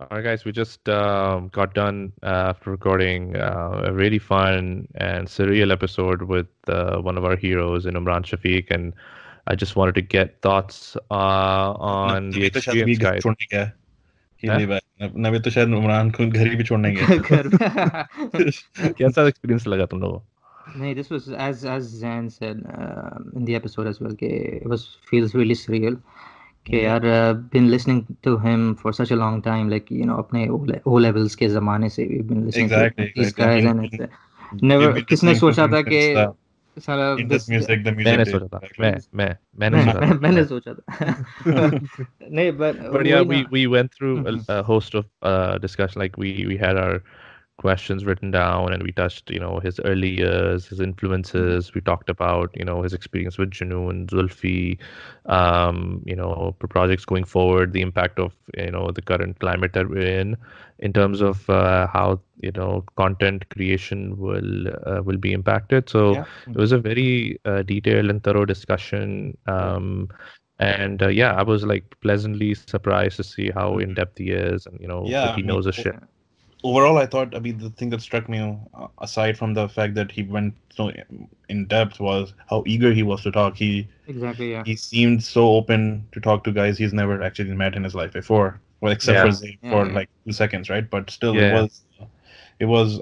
All right, guys, we just got done after recording a really fun and surreal episode with one of our heroes in Omran Shafique, and I just wanted to get thoughts on the Naveed तो शायद experience, भी घर guys. छोड़ने गया है. He Huh? leave है. नवीद तो शायद उमरान को घर ही भी छोड़ने गया घर है. कैसा experience लगा तुम लोगों को? No, this was as Zain said in the episode as well. It feels really surreal. Okay, I've been listening to him for such a long time. Like अपने O levels के ज़माने से we've been listening Exactly, to these exactly. guys, I and mean, it's never we've been किसने listening to सोचा him था कि since साला Indus this music, the music मैंने days. सोचा था Exactly. मैंने सोचा था मैंने सोचा था नहीं but But yeah, वही ना we went through a host of discussion. Like we had our questions written down, and we touched, his early years, his influences. We talked about, his experience with Junoon, Zulfi, projects going forward, the impact of, the current climate that we're in terms of how, content creation will be impacted. So Yeah. it was a very detailed and thorough discussion. And yeah, I was like pleasantly surprised to see how in depth he is, and Yeah, like I he mean, knows his shit. overall, I thought, the thing that struck me, aside from the fact that he went so in depth, was how eager he was to talk. exactly yeah He seemed so open to talk to guys he's never actually met in his life before. Well, except Yeah. for Zaib for yeah. like 2 seconds, right? But still, Yeah.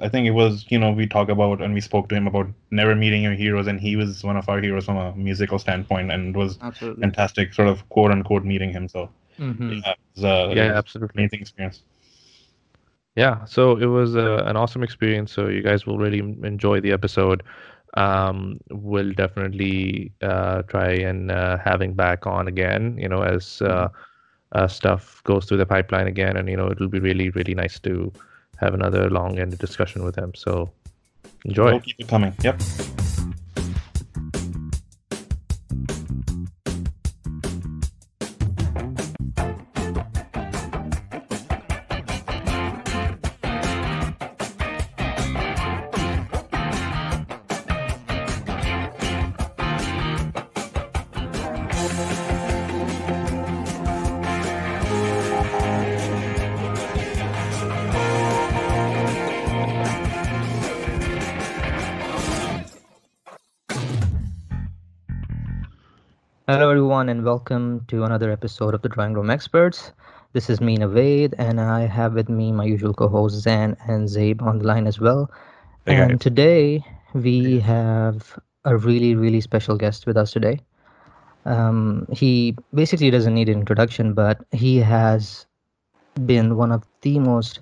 I think it was, we talk about and we spoke to him about never meeting your heroes, and he was one of our heroes from a musical standpoint, and it was Absolutely. fantastic, sort of quote unquote meeting him. So yeah, it was Absolutely. amazing experience. Yeah, so it was an awesome experience. So you guys will really enjoy the episode. We'll definitely try and having back on again, as stuff goes through the pipeline again, and it'll be really, really nice to have another long-ended discussion with him. So enjoy. We'll keep it coming. Yep. Hello, everyone, and welcome to another episode of the Drawing Room Experts. This is me, Navaid, and I have with me my usual co-hosts Zain and Zaib on the line as well. Hey, And guys. today we have a really, really special guest with us today. He basically doesn't need an introduction, but he has been one of the most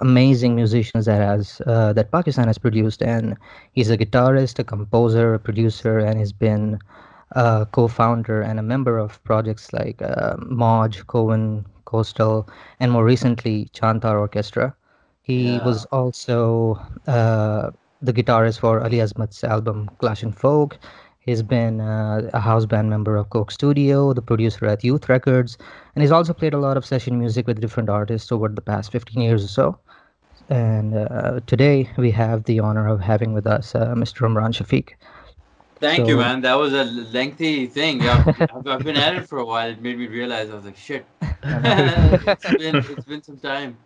amazing musicians that Pakistan has produced, and he's a guitarist, a composer, a producer, and he's been a co-founder and a member of projects like Mauj, Cohen, Coastal, and more recently Chand Tara Orchestra. He was also the guitarist for Ali Azmat's album Clash and Folk. He's been a house band member of Coke Studio, the producer at Youth Records, and he's also played a lot of session music with different artists over the past 15 years or so. And today we have the honor of having with us Mr. Omran Shafique. Thank you, man. That was a lengthy thing. Yeah, I've been at it for a while. It made me realize I was like, shit. It's been some time.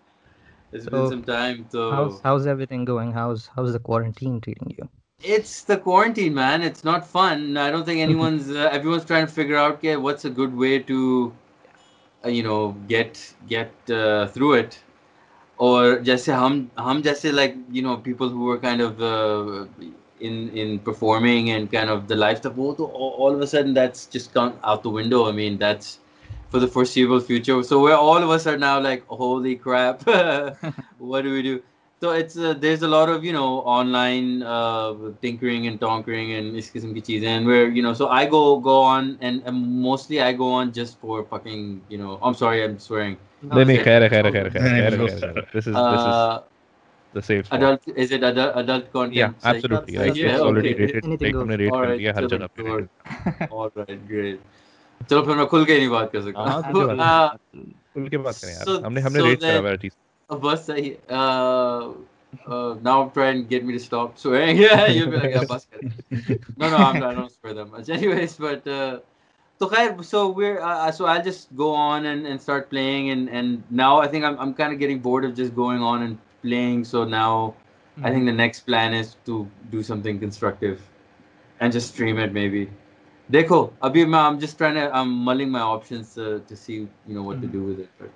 It's been some time. So how's everything going? How's the quarantine treating you? it's the quarantine, man. It's not fun. I don't think everyone's trying to figure out what's a good way to get through it. Or जैसे हम जैसे like people who were kind of in performing and kind of the life stuff, all of a sudden that's just gone out the window. I mean, that's for the foreseeable future. So we're all of us are now like, holy crap, what do we do? So it's there's a lot of online tinkering and tonkering and इस किस्म की चीजें, and we're so I go on and mostly I go on just for fucking I'm sorry, I'm swearing. नहीं, खैर. This is the safe spot. Is it adult content? Yeah, absolutely. Like, Yeah, it's already okay. rated. Anything goes. हमने rate All कर right, दिया, हर चलो, जगह पे rated. All right, great. चलो फिर मैं खुल के नहीं बात कर सकता. हाँ, खुल के बात खुल के बात करें यार. हमने rate करा हुआ है artist. बस सही. Now try and get me to stop swearing. Yeah, you'll be like, yeah, bas kar. No, I don't swear that much. Anyways, but So khair, so we're so I'll just go on and start playing and now I think I'm kind of getting bored of just going on and playing. So now I think the next plan is to do something constructive and just stream it maybe. Dekho, abhi I'm just I'm mulling my options to see what to do with it. But,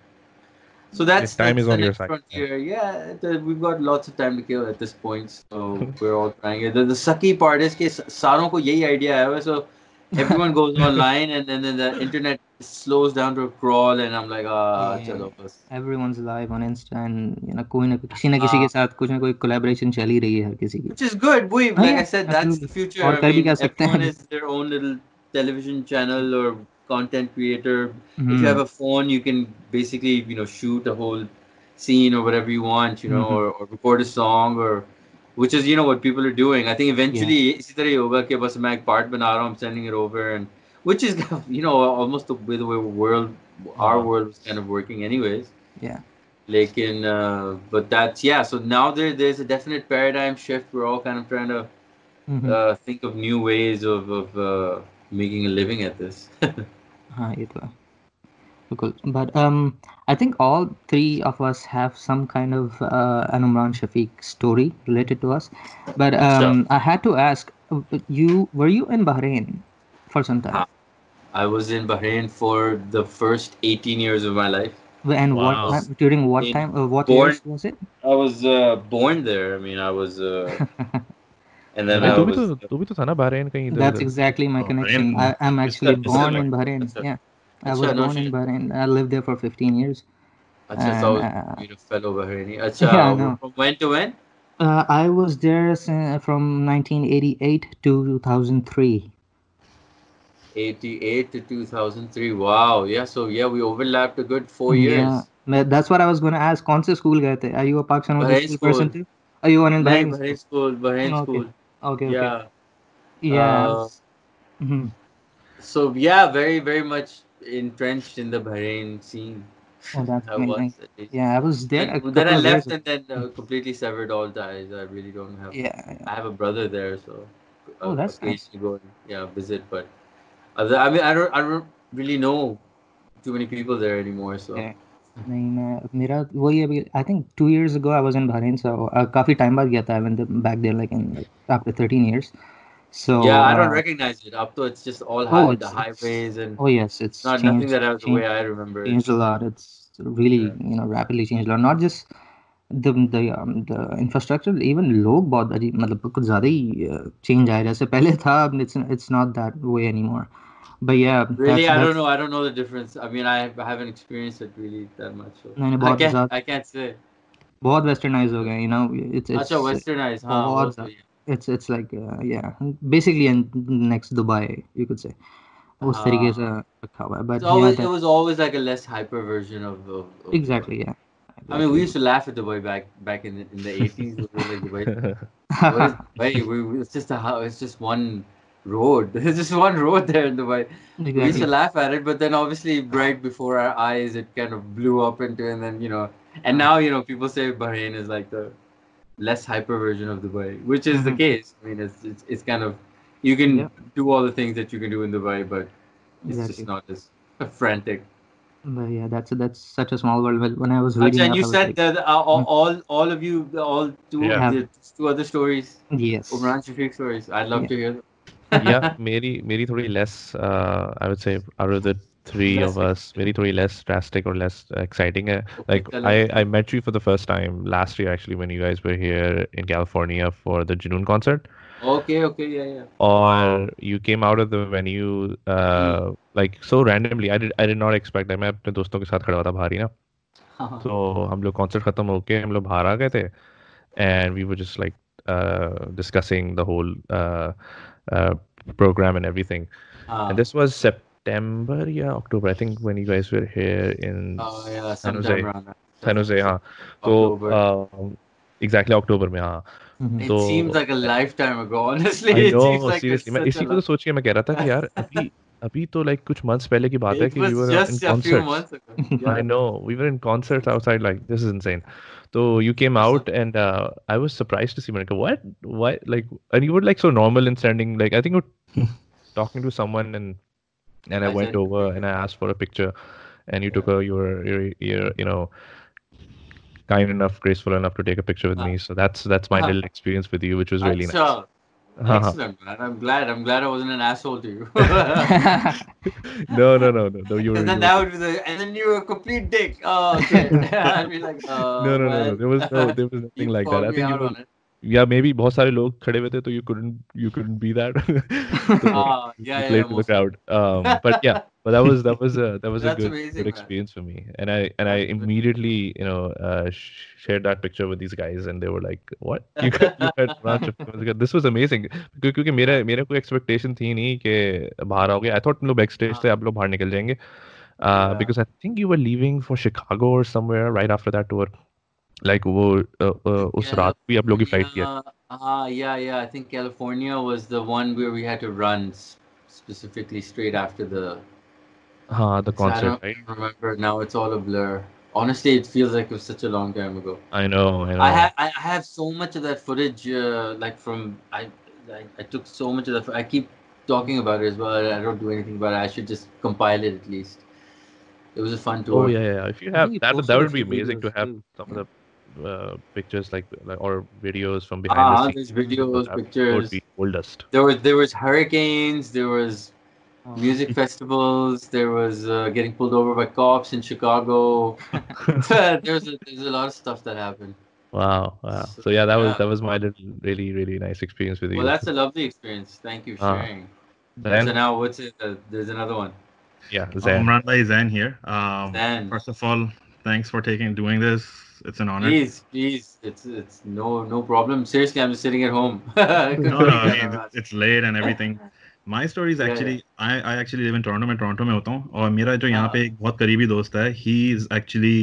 so Time is that's on the your next side. frontier. Yeah, we've got lots of time to kill at this point, so we're all trying it. The sucky part is कि सारों को यही idea है, so everyone goes online and then the internet slows down to a crawl and I'm like chalo bas. Everyone's live on Insta and कोई ना किसी ना किसी के साथ कुछ ना कोई collaboration चल ही रही है हर किसी की. Which is good. Like I said, that's the Absolutely. future. और I कर भी mean, क्या सकते everyone हैं. is their own little television channel or content creator. If you have a phone, you can basically, shoot a whole scene or whatever you want, or record a song or which is, what people are doing. I think eventually इसी तरह ही होगा कि बस मैं एक part बना रहा हूँ, I'm sending it over and which is, almost the way our world was kind of working anyways. Yeah. But that's so now there's a definite paradigm shift. We're all kind of trying to think of new ways of making a living at this. हाँ ये तो है. Cool. But I think all three of us have some kind of an Omran Shafique story related to us. But I had to ask, were you in Bahrain for some time? I was in Bahrain for the first 18 years of my life. And what Wow. time, during what time, what years was it? I was born there. I mean, I was, and then भाई I was. तू भी तो था ना Bahrain कहीं इधर That's उधर. exactly my connection. Bahrain. I'm actually It's born like- in Bahrain. Achha. Yeah, I Achha, was no born in shit. Bahrain. I lived there for 15 years. Achha, so I And, was meet a fellow Bahraini. Achha, yeah, I know. from when to when? I was there from 1988 to 2003. 88 to 2003. Wow. Yeah. So yeah, we overlapped a good 4 years. Yeah, that's what I was going to ask. कौन से school गए थे? Are you a Pakistan Bahrain school person school. too? Are you one in Nahin, Bahrain Bahrain school? school. Bahrain Okay. school. Okay. Yeah. Yeah. Mhm. So yeah, very very much entrenched in the Bahrain scene. Oh, that's I was amazing. at least. Yeah, I was there a And then I couple of years left ago. and then completely severed all ties. I really don't have. Yeah. I have a brother there, so Oh, that's nice. occasionally go and visit. But I mean, I don't really know too many people there anymore. So Yeah. नहीं मेरा वही अभी I think 2 years ago I was in Bahrain, so काफी time बाद गया था. I went back there like after 13 years. So yeah, I don't recognize it. Up to it's just all the highways and oh yes, it's not changed. nothing that I the way I remember it. Changed a lot. It's really rapidly changed a lot. Not just the infrastructure, even लोग बहुत अजीब मतलब कुछ ज़्यादा ही change आया जैसे पहले था. It's not that way anymore. But yeah, Really, I don't know. I don't know the difference. I mean, I haven't experienced it really that much. So नहीं I can't say. बहुत westernized हो गए. It's अच्छा westernized, हाँ वो बहुत तो ही है. it's like yeah, basically next Dubai you could say. उस तरीके से रखा हुआ है. But it was always like a less hyper version of exactly, yeah. I mean, we used to laugh at Dubai back in the 80s. We were like Dubai. What is Dubai? It's just one road. There's just one road there in Dubai. We used to laugh at it, but then obviously right before our eyes, it kind of blew up into, and then and now people say Bahrain is like the less hyper version of Dubai, which is the case. I mean, it's kind of you can do all the things that you can do in Dubai, but it's just not as frantic. But yeah, that's such a small world. When I was reading, and you said that all of you, the two other stories. Yes. Omran Shafique stories. I'd love to hear them. Yeah, मेरी थोड़ी less I would say out of the three of us, मेरी थोड़ी less drastic or less exciting है. Like I met you for the first time last year actually when you guys were here in California for the Junoon concert. Okay, yeah. Or you came out of the venue like so randomly. I did not expect that. मैं अपने दोस्तों के साथ खड़ा हुआ था बाहर ही ना. तो हम लोग concert खत्म होके हम लोग बाहर आ गए थे and we were just like discussing the whole program and everything. And this was September, October, I think, when you guys were here in San Jose. San Jose, हाँ. So exactly October में, हाँ. It seems like a lifetime ago, honestly. I know, it seems like seriously. मैं इसी को तो सोच के मैं कह रहा था कि यार अभी तो like कुछ months पहले की बात है कि we were in concerts. A few months ago. Yeah. I know, we were in concerts outside. Like this is insane. So you came out and I was surprised to see. Like, what? Why? Like, and you were like so normal and standing. Like I think you were talking to someone and and I I went said, over and I asked for a picture, and you took your kind enough, graceful enough to take a picture with uh, me. So that's my little experience with you, which was really nice. Acha, excellent, man. I'm glad I wasn't an asshole to you. No, no, no, no, no. Because then You were that good. would be and then you were a complete dick. Oh, okay. I'd be like, No, no, no, no. well, There was nothing you like that. called I me think out on it. yeah, maybe बहुत सारे लोग खड़े हुए थे, तो you couldn't be that. So Yeah, you yeah, yeah, played to the most crowd. But yeah, likely. but that was a That's good amazing, man. experience for me. And I That's good. immediately shared that picture with these guys, and they were like, "What? You had Omran Shafique?" I was like, this was amazing. क्योंकि मेरा कोई expectation थी नहीं कि बाहर आओगे. I thought तुम लोग backstage थे, आप लोग बाहर निकल जाएंगे. Yeah. Because I think you were leaving for Chicago or somewhere right after that tour. Like वो उस रात भी आप लोगों की flight थी. California. Yeah, yeah. I think California was the one where we had to run specifically straight after the. हाँ, the I concert, don't right? remember now. It's all a blur. Honestly, it feels like it was such a long time ago. I know, I know. I have so much of that footage, like from I took so much of that. I keep talking about it as well. I don't do anything about it. I should just compile it at least. It was a fun Oh tour. yeah, yeah. If you I think have you that, that posted a would be few amazing to videos have too. some of the pictures like or videos from behind the scenes. There's So videos, that would pictures. be gold dust. There was hurricanes. There was Oh, music festivals. There was getting pulled over by cops in Chicago. There's a lot of stuff that happened. Wow, wow. So, So yeah, yeah. that was my little really nice experience with Well, you. that's a lovely experience. Thank you for Uh, sharing. So then now, what's it? There's another one. yeah, Zain. Omran bhai, Zain here. Then, First of all, thanks for doing this. It's an honor. please, it's no problem. Seriously, I'm just sitting at home. Couldn't No, no, make I that mean last. it's late and everything. My story is Yeah, yeah. actually I actually live in Toronto. मैं Toronto में होता हूँ और मेरा जो यहाँ Uh, पे एक बहुत करीबी दोस्त है, he is actually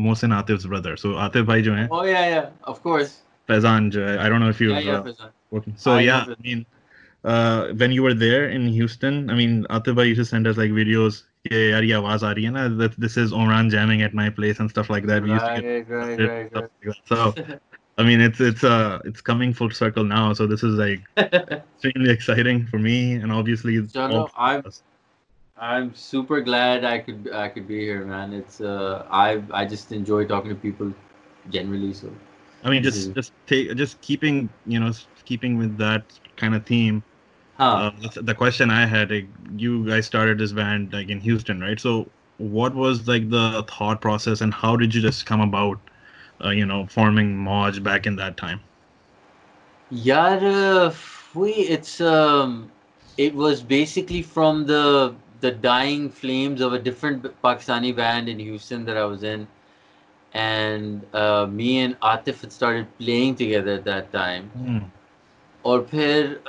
Mohsin Atif's brother. So Atif भाई जो हैं, oh yeah, yeah. Of course. Faizan जो है, I don't know if Yeah, you've yeah, Fazan. working. So I know yeah, I Fazan. mean, when you were there in Houston, I mean, Atif bhai used to send us like videos. कि यार ये आवाज आ रही है ना, that this is Omran jamming at my place and stuff like that. We used to get Right, right, frustrated and right, stuff like that. So I mean, it's coming full circle now. So this is like right. extremely exciting for me and obviously all Chalo, three of us. I'm super glad I could be here, man. It's I just enjoy talking to people generally. So I mean, this is just keeping keeping with that kind of theme. huh. The question I had, like, you guys started this band like in Houston, right? So what was like the thought process and how did you just come about, forming Mauj back in that time? Yaar, it was basically from the dying flames of a different Pakistani band in Houston that I was in, and me and Atif had started playing together at that time. Hmm. और फिर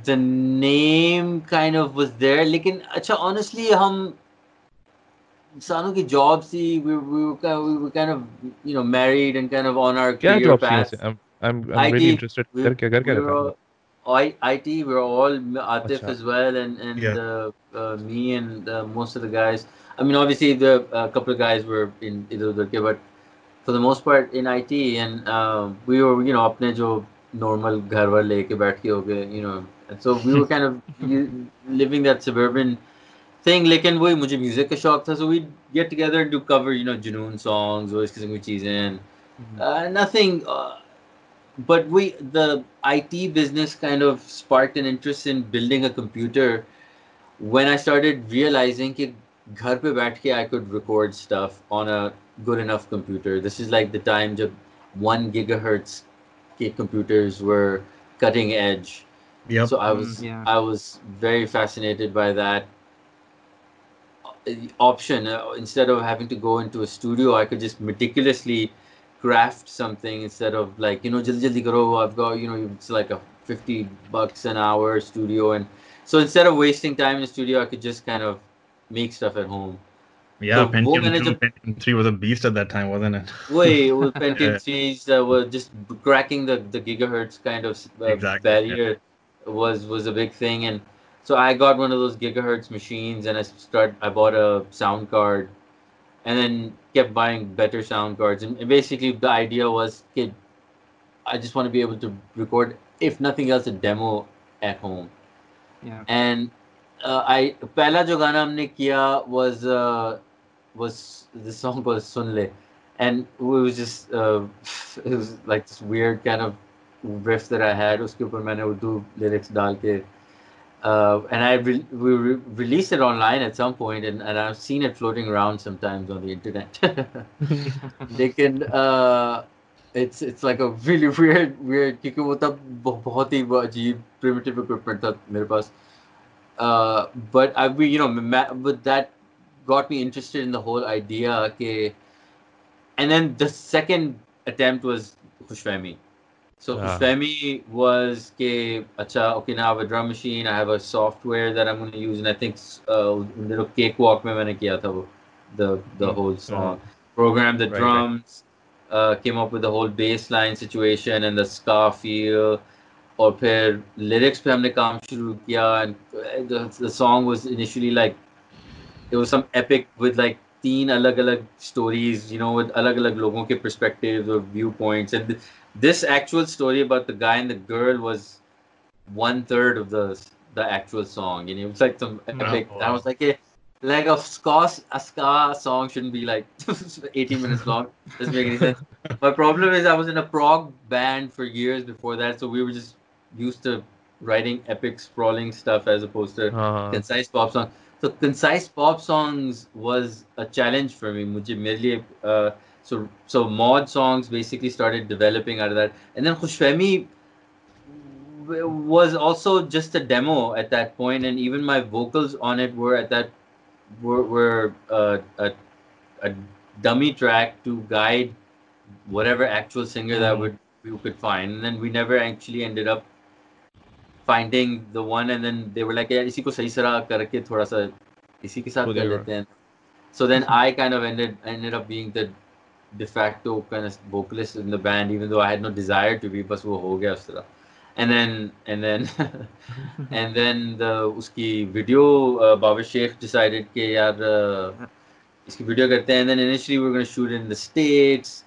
the name kind of was there, लेकिन अच्छा honestly हम सानू की jobs थी, we were kind of married and kind of on our क्या career job थी ऐसे? paths. I'm really IT, interested. we कर क्या we रहता were है all, मतलब? IT, we were all Atif अच्छा. as well, and Yeah. me and most of the guys. I mean, obviously the couple of guys were in either उधर के, but for the most part in IT, and we were अपने जो normal घर वर लेके बैठ के हो गए, and so we were kind of living that suburban thing. लेकिन वही मुझे music का शौक था, so we'd get together and do cover, Junoon songs or इस किस्म की चीजें. Nothing. But the IT business kind of sparked an interest in building a computer when I started realizing कि घर पे बैठ के I could record stuff on a good enough computer. This is like the time जब 1 gigahertz के computers were cutting edge. Yep. So yeah. I was very fascinated by that option. Instead of having to go into a studio, I could just meticulously craft something instead of like jaldi jaldi karo. I've got it's like a $50 an hour studio, and so instead of wasting time in the studio, I could just kind of make stuff at home. Yeah, So वो Pentium मैंने 2, जब Pentium 3 was a beast at that time, wasn't it? वही वो Pentium Yeah, 3s were just cracking the gigahertz kind of exactly. Yeah. barrier was a big thing, and so I got one of those gigahertz machines, and I bought a sound card, and then kept buying better sound cards, and basically the idea was, kid, I just want to be able to record, if nothing else, a demo at home. Yeah. And I पहला जो गाना हमने किया was this song called Sun Le, and it was just it was like this weird kind of riff that I had. उसके ऊपर मैंने Urdu lyrics डाल के and we released it online at some point, and I've seen it floating around sometimes on the internet. लेकिन it's like a really weird क्योंकि वो तब बहुत ही अजीब primitive equipment था मेरे पास. But but that got me interested in the whole idea. Okay, and then the second attempt was Khushfehmi. So Khushfehmi was ke acha, okay, now I have a drum machine, I have a software that I'm going to use, and I think little cakewalk mein maine kiya tha wo, the whole song. Programmed the drums, came up with the whole bass line situation and the ska feel. और फिर lyrics पे हमने काम शुरू किया, and the song was initially like it was some epic with like 3 अलग-अलग stories, with अलग-अलग लोगों के perspectives or viewpoints, and this actual story about the guy and the girl was 1/3 of the actual song, it was like some epic. I was like, hey, like a ska song shouldn't be like 18 minutes long. Doesn't make any sense. My problem is I was in a prog band for years before that, so we were just used to writing epic sprawling stuff as opposed to concise pop songs. So concise pop songs was a challenge for me. मेरे लिए, so mod songs basically started developing out of that, and then Khushfehmi was also just a demo at that point, and even my vocals on it were at that were a dummy track to guide whatever actual singer that we could find, and then we never actually ended up finding the one, and then they were like, यार इसी को सही सरा करके थोड़ा सा इसी के साथ कर लेते हैं. So then I kind of ended up being the de facto kind of vocalist in the band, even though I had no desire to be, बस वो हो गया उस तरह. And then and then the उसकी video Baba Sheikh decided कि यार इसकी video करते हैं, and then initially we were going to shoot it in the States.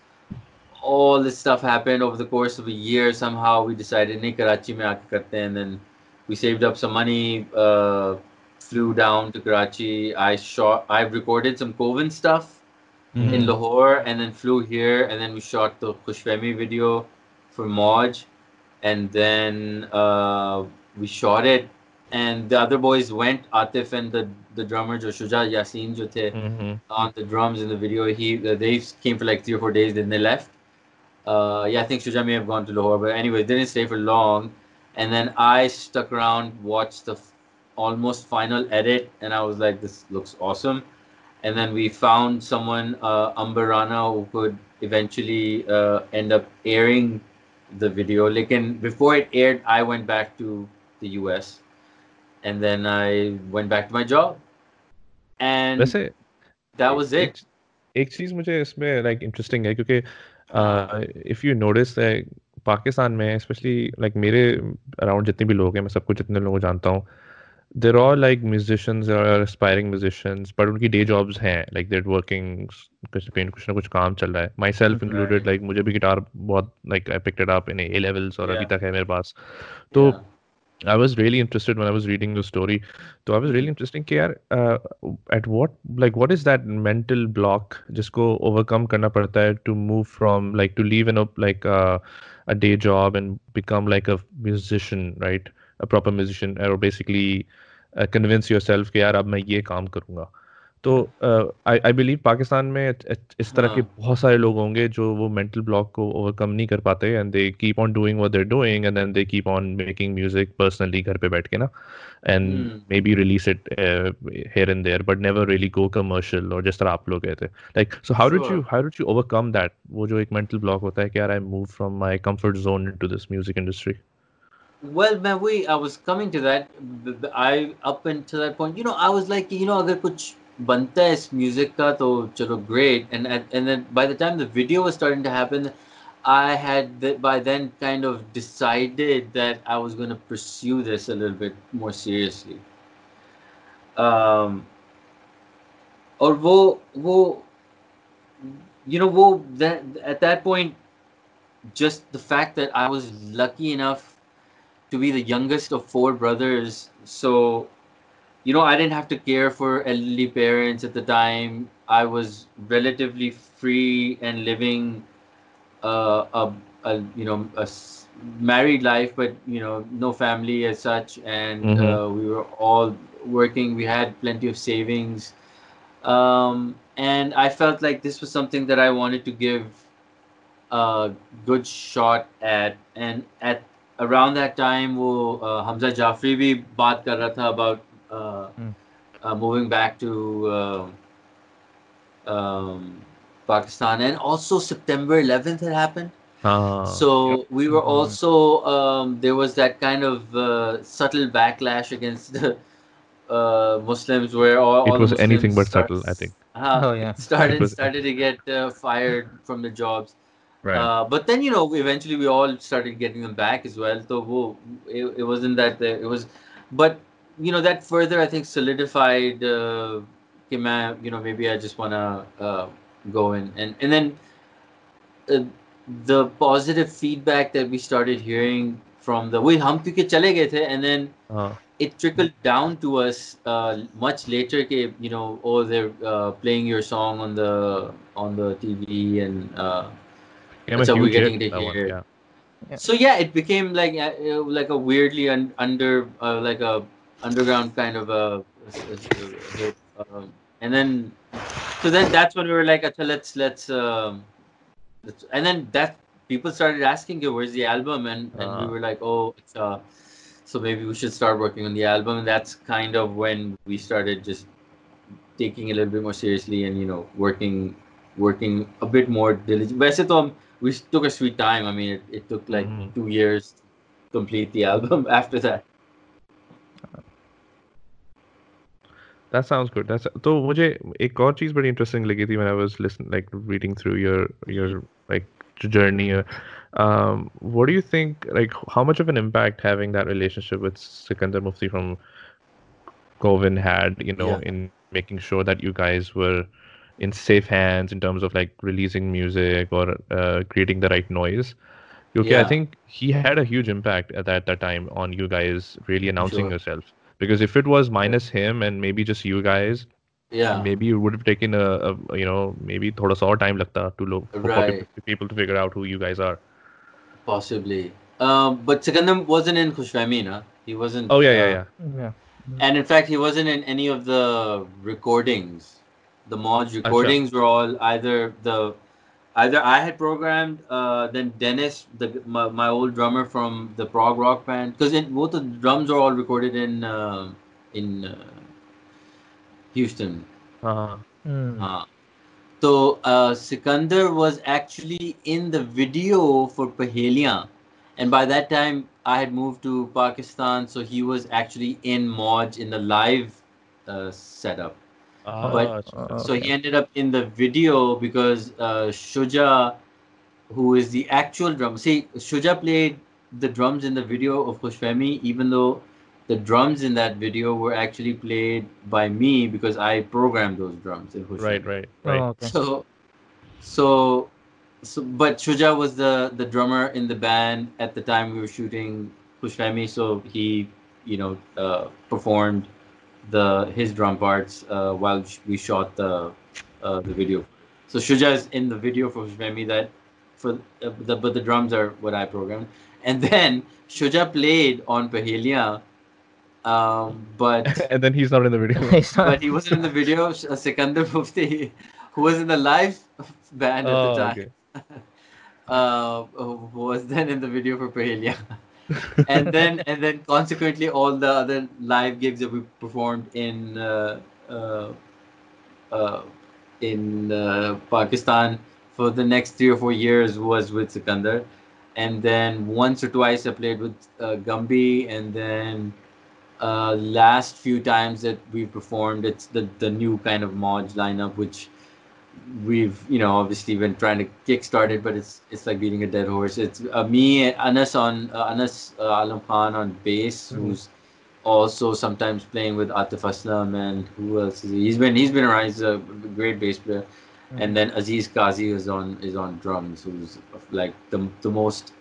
All this stuff happened over the course of a year. Somehow we decided nahi Karachi mein aake karte hain, and then we saved up some money, flew down to Karachi. I recorded some Coven stuff in Lahore, and then flew here, and then we shot the Khushfehmi video for Mauj, and then we shot it, and the other boys went, Atif and the drummer jo Shuja Yasin jo the on the drums in the video, they came for like 3 or 4 days, then they left. I think Shuja may have gone to Lahore, but anyway, they didn't stay for long. And then I stuck around, watched the almost final edit, and I was like, this looks awesome. And then we found someone, Amber Rana, who could eventually end up airing the video. Like, before it aired, I went back to the US, and then I went back to my job. And वैसे that was it. एक चीज मुझे इसमें like interesting है क्योंकि if you notice Pakistan में especially like मेरे around जितने भी लोग हैं, मैं सबको जितने लोगों को जानता हूँ, they're all like musicians or aspiring musicians, but उनकी day jobs हैं, like they're working कुछ ना कुछ काम चल रहा है. Myself included, like मुझे भी गिटार बहुत like I picked it up in A levels और अभी तक है मेरे पास. तो I was really interested when I was reading the story. So I was really interested कि यार at what is that mental block जिसको overcome करना पड़ता है to move from like to leave a day job and become like a musician, right? A proper musician, or basically convince yourself कि यार अब मैं ये काम करूँगा. तो I believe पाकिस्तान में इस तरह के बहुत सारे लोग होंगे जो वो mental block को overcome नहीं कर पाते, and they keep on doing what they're doing, and then they keep on making music personally घर पे बैठ के ना, and maybe release it here and there, but never really go commercial, or जिस तरह आप लोग गए थे. Like, so how did you overcome that? वो जो एक mental block होता है कि यार I moved from my comfort zone into this music industry. Well, I was coming to that. Up until that point, I was like, अगर कुछ बनता है इस music का तो चलो great. And then by the time the video was starting to happen, I had by then kind of decided that I was going to pursue this a little bit more seriously. और वो at that point, just the fact that I was lucky enough to be the youngest of 4 brothers, so I didn't have to care for elderly parents at the time. I was relatively free and living a married life, but no family as such, and Mm-hmm. we were all working. We had plenty of savings, and I felt like this was something that I wanted to give a good shot at. And at around that time, वो Hamza Jafri भी बात कर रहा था about Mm. moving back to um, Pakistan, and also September 11th had happened. Yep. So we were Mm. also there was that kind of subtle backlash against the Muslims, where It all the was Muslims anything but subtle, I think. Oh yeah. It was. started to get fired from the jobs. Right. But then eventually we all started getting them back as well. So it wasn't that it was, but that further I think solidified. कि मैं, maybe I just wanna go in, and then uh, the positive feedback that we started hearing from the we हम क्योंकि चले गए थे, and then Uh, it trickled down to us much later कि oh, they're playing your song on the TV, and became a so we're huge hit, getting to that one. hear it. Yeah. Yeah. So yeah, it became like a weirdly like a underground kind of a hit, and then that's when we were like, "Acha, and then that people started asking you, "Where's the album?" And we Uh, were like, "Oh, so maybe we should start working on the album." And that's kind of when we started just taking a little bit more seriously, and working a bit more diligent. वैसे तो we took a sweet time. I mean, it took like mhm. 2 years to complete the album after that. That sounds good. तो मुझे एक और चीज़ बड़ी interesting लगी थी when I was like reading through your like journey. What do you think, like, how much of an impact having that relationship with Sikandar Mufti from Govin had, Yeah, in making sure that you guys were in safe hands in terms of like releasing music or creating the right noise? Okay, I yeah, think he had a huge impact at that time on you guys really for announcing sure. yourself. Because if it was Yeah, minus him and maybe just you guys, yeah, maybe it would have taken maybe thoda sa aur time lagta for right, people to figure out who you guys are. possibly. But Sikandar wasn't in Khushfahmi, na? He wasn't. Oh yeah, yeah, yeah. Yeah. And in fact, he wasn't in any of the recordings. The Mauj Acha. recordings were all either I had programmed, then Dennis, my old drummer from the prog rock band, because both the drums are all recorded in Houston. Uh, Mm. Uh, so Sikandar was actually in the video for Pahelia, and by that time I had moved to Pakistan, so he was actually in Mauj in the live setup. Oh. But acha. so Okay. he ended up in the video because Shuja, who is the actual drum. See, Shuja played the drums in the video of Khushfehmi, even though the drums in that video were actually played by me because I programmed those drums in Right, Khushfehmi. right, Oh, right. okay. So, so, but Shuja was the drummer in the band at the time we were shooting Khushfehmi, so he, performed his drum parts while we shot the video. So Shuja is in the video for Shmemi that for but the drums are what I programmed. And then Shuja played on Pahelia, but And then he's not in the video. It's not. he wasn't in the video. Sikandar Mufti, who was in the live band at the Oh, time, okay. was then in the video for Pahelia. And then consequently all the other live gigs that we performed uh, uh, in Pakistan for the next 3 or 4 years was with Sikandar, and then once or twice I played with Gumby, and then last few times that we performed, it's the new kind of Mauj lineup, which we've obviously been trying to kickstart it, but it's like beating a dead horse. It's me, Anas Alam Khan on bass, Mhm. who's also sometimes playing with Atif Aslam, and who else is he? He's been around. He's a great bass player, Mhm. and then Aziz Qazi is on drums, who's like the most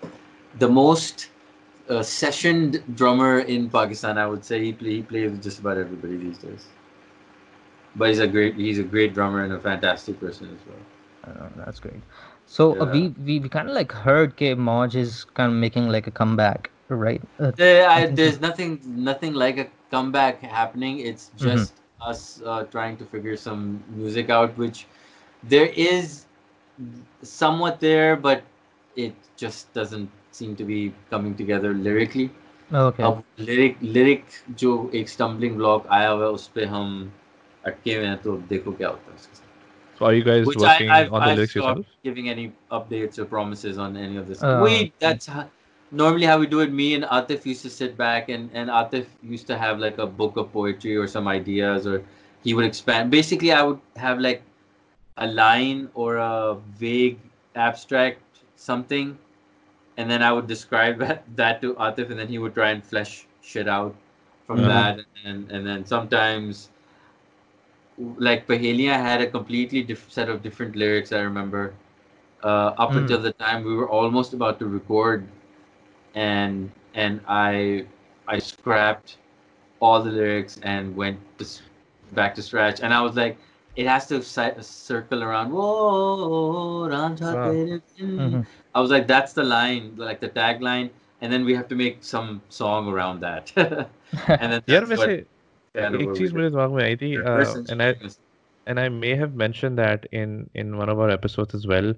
a sessioned drummer in Pakistan. I would say he plays with just about everybody these days. But he's a great drummer and a fantastic person as well. That's great. So Yeah. we kind of like heard K Mauj is kind of making like a comeback, right? I think so. There's nothing like a comeback happening. It's Mm-hmm. just us trying to figure some music out, which there is somewhat there, but it just doesn't seem to be coming together lyrically. Okay. अब lyric जो एक stumbling block आया हुआ है उस पे हम अटके हुए हैं तो अब देखो क्या होता है उसके साथ. So are you guys Which working on the I've lyrics stopped yourself? giving any updates or promises on any of this. Uh, Normally how we do it. Me and Atif used to sit back, and Atif used to have like a book of poetry or some ideas, or he would expand. Basically, I would have like a line or a vague abstract something, and then I would describe that to Atif, and then he would try and flesh shit out from mm-hmm. that, and then sometimes like Pahelia had a completely set of different lyrics. I remember up until the time we were almost about to record, and I scrapped all the lyrics and went back to scratch, and I was like, it has to circle around. Whoa, Ranjha Wow. tere Mm-hmm. bin." I was like, that's the line, like the tagline, and then we have to make some song around that, and then यार that's वैसे what kind of एक what we चीज did. मेरे दिमाग में आई थी Reverse engineering is- and I may have mentioned that in one of our episodes as well.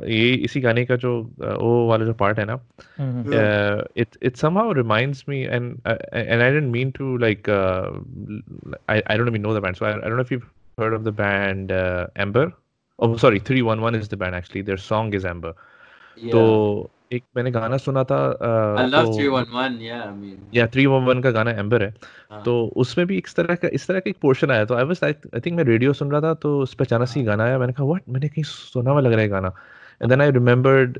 ये इसी गाने का जो वो वाला जो part है ना, Mm-hmm. Yeah. it somehow reminds me, and I didn't mean to like I don't even know the band, so I don't know if you've heard of the band Ember. Oh, sorry, 311 is the band actually. Their song is Ember. तो Yeah. एक मैंने गाना सुना था I तो love 311. Yeah, I mean, या 311 का गाना एम्बर है. uh, तो उसमें भी इस तरह का एक पोर्शन आया, तो आई थिंक मैं रेडियो सुन रहा था तो उस पे अचानक से ही गाना आया. मैंने कहा व्हाट, मैंने कहीं सुना हुआ लग रहा है गाना. एंड देन आई रिमेम्बर्ड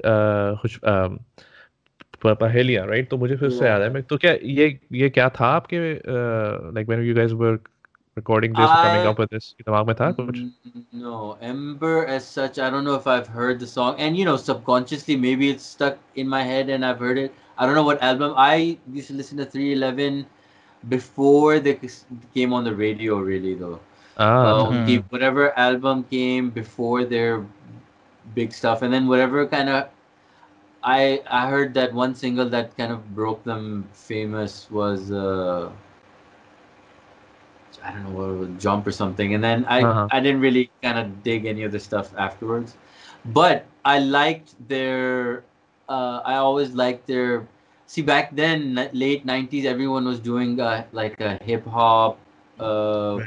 कुछ पहेलियां, राइट. तो मुझे फिर उससे याद है. yeah. मैं तो क्या ये क्या था आपके like when you guys were recording this, coming I up with this, दिमाग में था कुछ? No, Ember as such, I don't know if I've heard the song. And subconsciously, maybe it's stuck in my head and I've heard it. I don't know what album. I used to listen to 311 before they came on the radio, really, though. अच्छा. Mm-hmm. Whatever album came before their big stuff. And then whatever kind of. I heard that one single that kind of broke them famous was. I don't know what it was, Jump or something. And then हाँ हाँ. I didn't really kind of dig any of the stuff afterwards. But I liked their I always liked their see back then late 90s everyone was doing like a hip hop uh,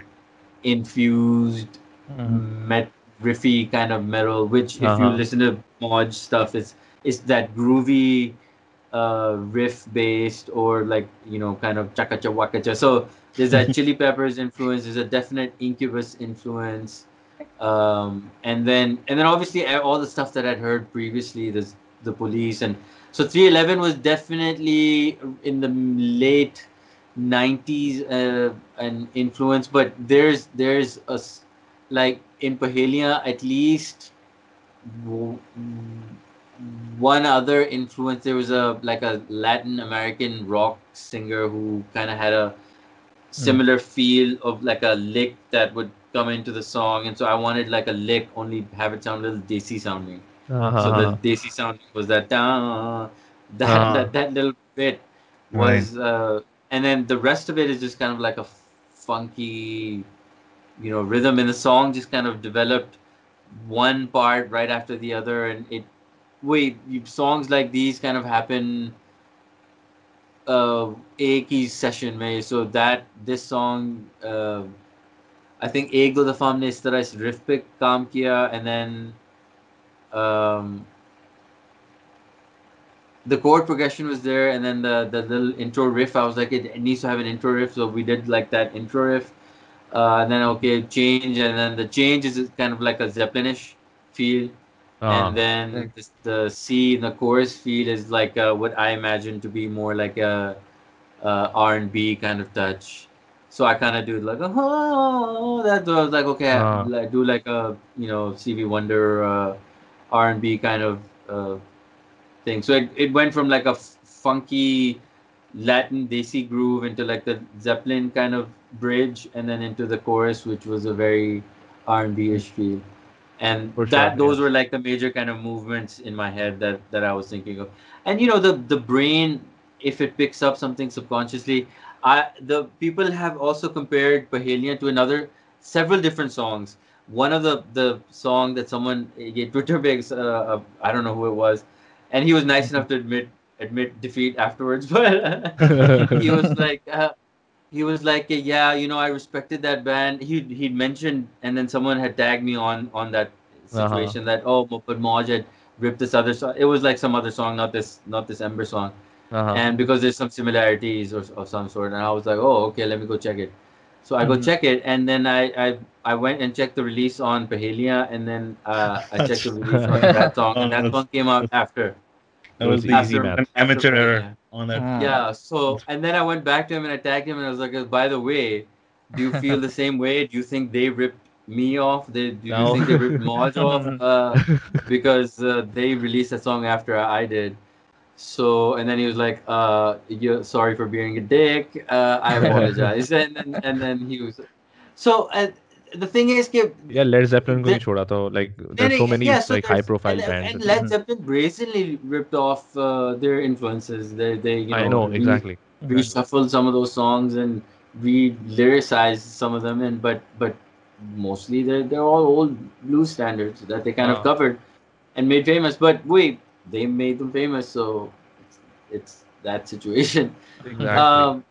infused Mm-hmm. riffy kind of metal, which हाँ if you हाँ. listen to Mauj stuff it's that groovy riff based or like kind of chakacha wakacha. So there's that Chili Peppers influence. There's a definite Incubus influence, and then obviously all the stuff that I'd heard previously. There's the Police, and so 311 was definitely in the late 90s an influence. But there's like in Pahelia at least one other influence. There was a Latin American rock singer who kind of had a similar feel of like a lick that would come into the song, and so I wanted like a lick, only have it sound a little desi sounding. हाँ हाँ So the हाँ. desi sounding was that that हाँ. that little bit Right. was, and then the rest of it is just kind of like a funky, rhythm, and the song just kind of developed one part right after the other, and songs like these kind of happen एक ही session में. So that this song I think एक दो दफा हमने इस तरह इस riff पे काम किया, and then um, the chord progression was there, and then the little intro riff, I was like, it needs to have an intro riff, so we did like that intro riff, and then okay, change, and then the change is kind of like a Zeppelinish feel, and हाँ. then the C in the chorus feel is like what I imagine to be more like a R&B kind of touch. So I kind of do like that. So I was like, okay, हाँ. I do like a Stevie Wonder R&B kind of thing. So it went from like a funky Latin desi groove into like the Zeppelin kind of bridge, and then into the chorus, which was a very R&B-ish feel. And For sure. that those Yes. were like the major kind of movements in my head that I was thinking of. And the brain, if it picks up something subconsciously, the people have also compared Pahelia to another several different songs. One of the song that someone Twitter makes, I don't know who it was, and he was nice enough to admit defeat afterwards, but he was like. He was like, yeah, I respected that band. He'd mentioned, and then someone had tagged me on that Uh-huh. situation that but Mauj had ripped this other song. It was like some other song, not this Ember song, Uh-huh. and because there's some similarities or of some sort, and I was like, oh, okay, let me go check it. So I go check it, and then I went and checked the release on Pahelia, and then I checked the release on that song, and that song came out after It That was was the the easy after math. after amateur error Pahelia. on that. Ah. Yeah, so and then I went back to him and I tagged him and I was like, by the way, do you feel the same way? Do you think they ripped me off? Do you No. think they ripped Mauj off? Because they released a song after I did. So and then he was like, you're sorry for being a dick. I apologize. And then he was so the thing is, Yeah, Led Zeppelin को the, नहीं छोड़ा तो like then, there's so many yeah, so like high there's profile bands. and It's like Led Zeppelin brazenly ripped off their influences. They I know exactly. Exactly. reshuffled some of those songs and re-lyricized some of them, and but mostly they're all old blues standards that they kind of Uh, covered and made famous. But wait, they made them famous, so it's that situation. exactly. Um,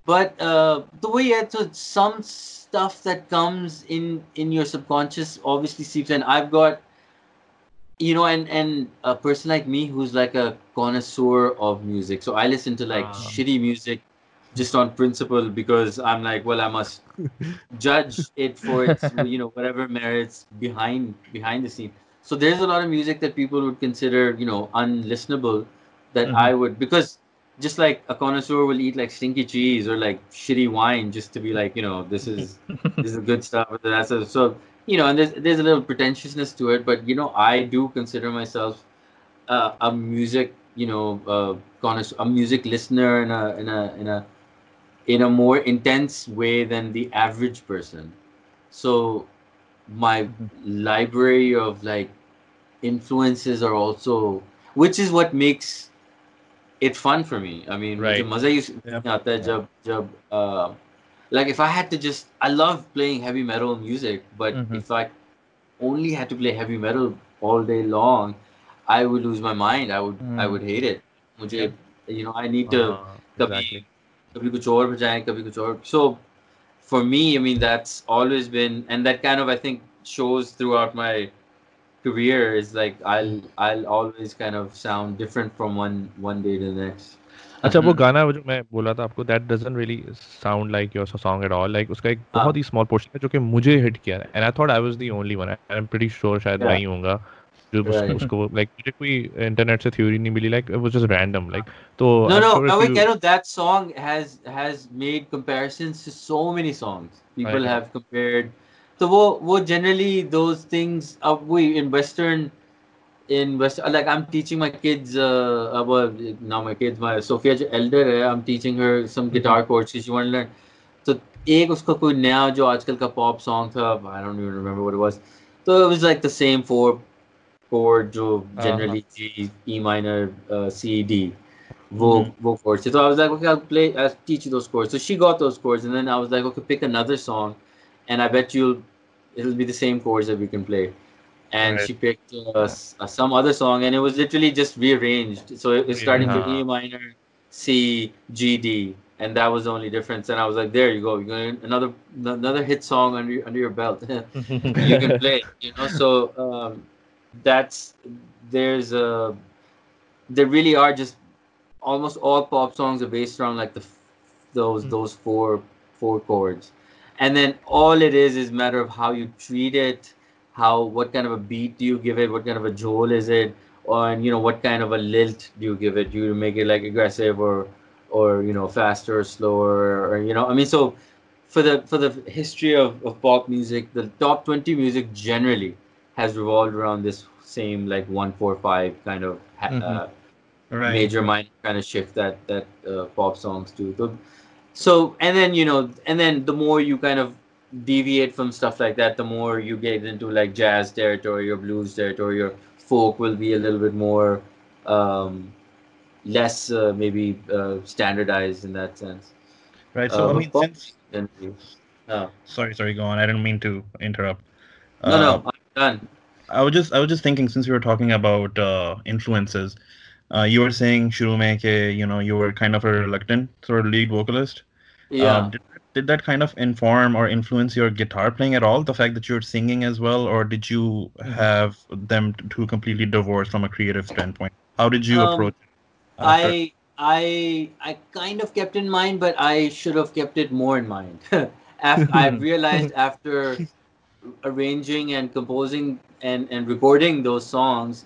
but the way so some stuff that comes in your subconscious obviously seeps in. I've got and a person like me who's like a connoisseur of music, so I listen to like Uh, shitty music just on principle because I'm like, well, I must judge it for its whatever merits behind the scene. So there's a lot of music that people would consider unlistenable that I would, because just like a connoisseur will eat like stinky cheese or like shitty wine just to be like, this is good stuff. And that's so and there's a little pretentiousness to it, but I do consider myself a music connoisseur, a music listener in a more intense way than the average person. So my library of like influences are also, which is what makes it fun for me. I mean, मुझे right. मजा ही Yep. आता है जब like if I had to just, I love playing heavy metal music, but if I only had to play heavy metal all day long, I would lose my mind. I would hate it. मुझे Yep. I need to कभी Exactly. कभी कुछ और बजाएं कभी कुछ और. So for me, I mean, that's always been, and that kind of, I think, shows throughout my career, is like I'll always kind of sound different from one day to the next. अच्छा वो गाना वो जो मैं बोला था आपको that doesn't really sound like your song at all, like उसका एक हाँ, बहुत ही small portion है जो कि मुझे hit किया and I thought I was the only one. I'm pretty sure शायद मैं yeah, ही होऊंगा जो right. उसको like मुझे कोई इंटरनेट से थ्योरी नहीं मिली, like it was just random, like तो No, I'm no, sure if wait, you that song has made comparisons to so many songs. I People know have compared. So वो generally those things we in West, like I'm teaching my kids well, now my kids, my Sophia जो elder है, I'm teaching her some guitar chords she want to learn. तो एक उसका कोई नया जो आजकल का pop song था, I don't even remember what it was. So it was like the same four chord जो uh-huh. generally G, E minor, C, D. Mhm. Wo chords. So I was like, okay, I'll teach you those chords. So she got those chords, and then I was like, okay, pick another song, and I bet it'll be the same chords that we can play. And Right. she picked some other song, and it was literally just rearranged. So it's starting with हाँ E minor, C, G, D, and that was the only difference. And I was like, there you go, you're going another hit song under your belt. You can play, So that's there's there really are just almost all pop songs are based around like those four chords, and then all it is matter of how you treat it, what kind of a beat do you give it, what kind of a jol is it, or and what kind of a lilt do you give it. Do you make it like aggressive or faster or slower, or I mean, so for the history of pop music, the top 20 music generally has revolved around this same like 1 4 5 kind of Right. major minor kind of shift that pop songs do. So and then and then the more you kind of deviate from stuff like that, the more you get into like jazz territory or blues territory or folk will be a little bit more um, less maybe standardized in that sense. Right. So I But mean, pop since generally. Uh, sorry, go on. I didn't mean to interrupt. no, Uh, no, I'm done. I was just thinking, since we were talking about influences, you were saying shuru mein ke, you were kind of a reluctant sort of lead vocalist. Yeah. Did that kind of inform or influence your guitar playing at all? The fact that you're singing as well, or did you Mhm. have them two completely divorced from a creative standpoint? How did you Um, approach it after? I kind of kept in mind, but I should have kept it more in mind. After I realized after arranging and composing and recording those songs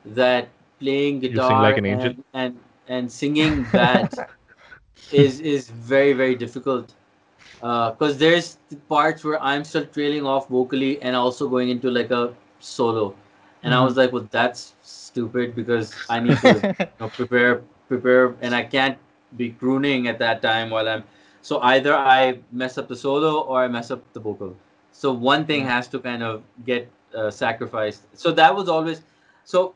that playing You sing like guitar an angel. and singing bad is very very difficult because there's the parts where I'm still trailing off vocally and also going into like a solo, and I was Mhm. like, well, that's stupid because I need to prepare, and I can't be crooning at that time while I'm. So either I mess up the solo or I mess up the vocal. So one thing Yeah. has to kind of get sacrificed. So that was always so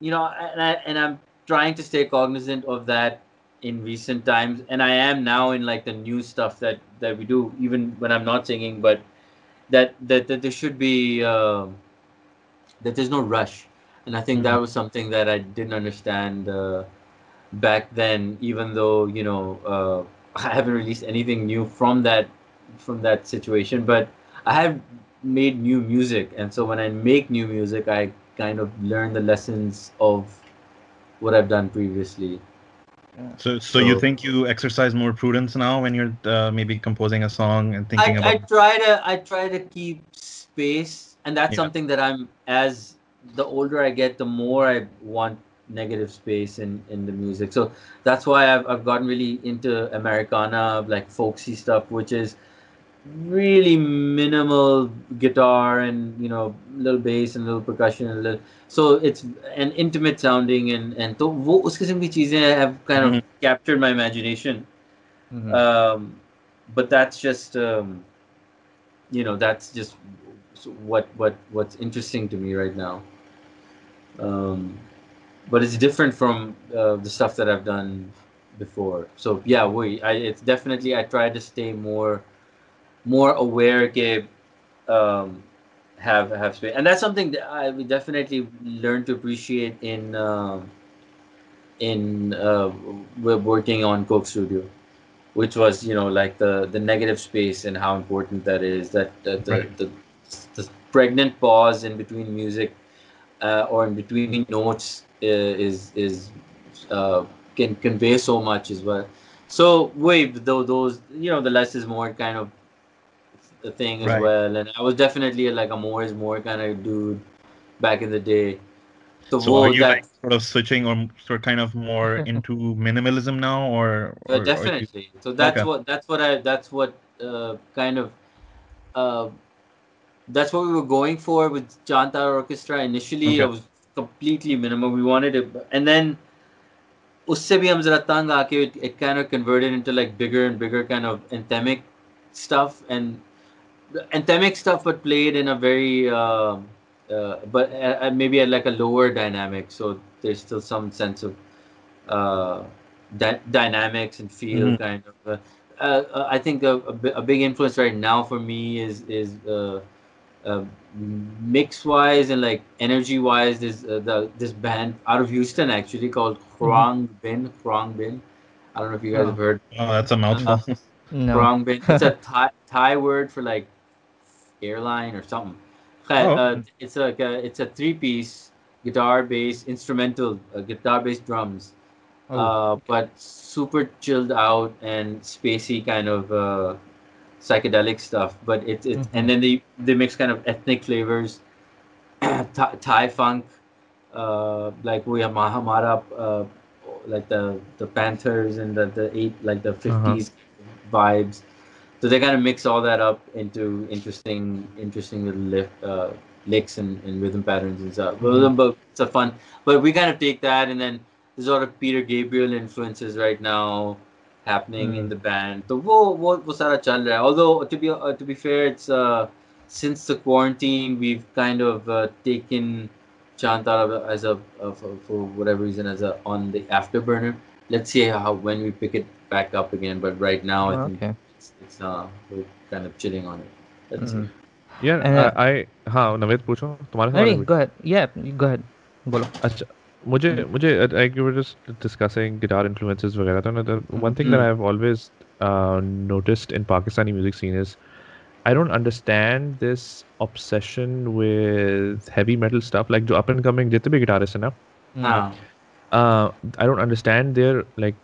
and I'm trying to stay cognizant of that in recent times, and I am now in like the new stuff that we do, even when I'm not singing, but that there should be that there's no rush, and I think that Mhm. was something that I didn't understand back then, even though I haven't released anything new from that situation, but I have made new music, and so when I make new music, I kind of learn the lessons of what I've done previously. Yeah. So you So think you exercise more prudence now when you're maybe composing a song and I thinking I about, try to I try to keep space, and that's yeah. something that I'm as the older I get, the more I want negative space in the music. So that's why I've gotten really into Americana, like folksy stuff, which is really minimal guitar and little bass and little percussion and little, so it's an intimate sounding and तो वो उस किस्म की चीजें have kind of Mhm. captured my imagination. Mhm. um, but that's just what's interesting to me right now. um, but it's different from the stuff that I've done before. So yeah, it's definitely I try to stay more aware के um, have space, and that's something that I would definitely learn to appreciate in we're working on Coke Studio, which was like the negative space and how important that is. That Right. the pregnant pause in between music or in between notes is uh, can convey so much as well. So wait, though those the less is more kind of the thing as Right. well, and I was definitely like a more is more kind of dude back in the day. So So are whoa, you like that sort of switching or sort of kind of more into minimalism now, or you? definitely. So Okay. that's what kind of uh, that's what we were going for with Chand Tara Orchestra. Initially, it Okay. was completely minimal. We wanted it, and then उससे भी हम जरा तंग आके it kind of converted into like bigger and bigger kind of anthemic stuff and anthemic stuff, but played in a very but maybe at like a lower dynamic. So there's still some sense of uh, dynamics and feel Hmm. kind of. I think a big influence right now for me is uh, mix wise and like energy wise. There's this band out of Houston actually called Mhm. Hruang Bin. I don't know if you guys have Oh, heard. Oh, that's a Uh, mouthful. no. Hruang Bin. It's a Thai word for like airline or something. Oh, okay. It's a three-piece guitar, bass, instrumental, guitar, bass, drums, Oh. but super chilled out and spacey kind of psychedelic stuff. But it's and Mhm. then they mix kind of ethnic flavors, Thai funk, like we have Mahamara, like the Panthers and the Uh-huh. 50s vibes. So they kind of mix all that up into interesting little licks and rhythm patterns and stuff. Mhm. But it's a fun. But we kind of take that, and then there's a lot of Peter Gabriel influences right now happening in the band. So वो सारा चल रहा है. Although to be fair, it's since the quarantine we've kind of taken Chand Tara as for whatever reason as a on the afterburner. Let's see how when we pick it back up again. But right now I think Okay. it's we're kind of chilling on it. Let's see. यार And आई हाँ नवेद पूछो तुम्हारे no, सवाल है no, कुछ go ahead. Yeah, you go ahead. Bolo. अच्छा मुझे like you were just discussing guitar influences वगैरह तो ना one thing that Mm. I've always noticed in Pakistani music scene is I don't understand this obsession with heavy metal stuff like जो up and coming जितने भी guitarists हैं ना हाँ. I don't understand their like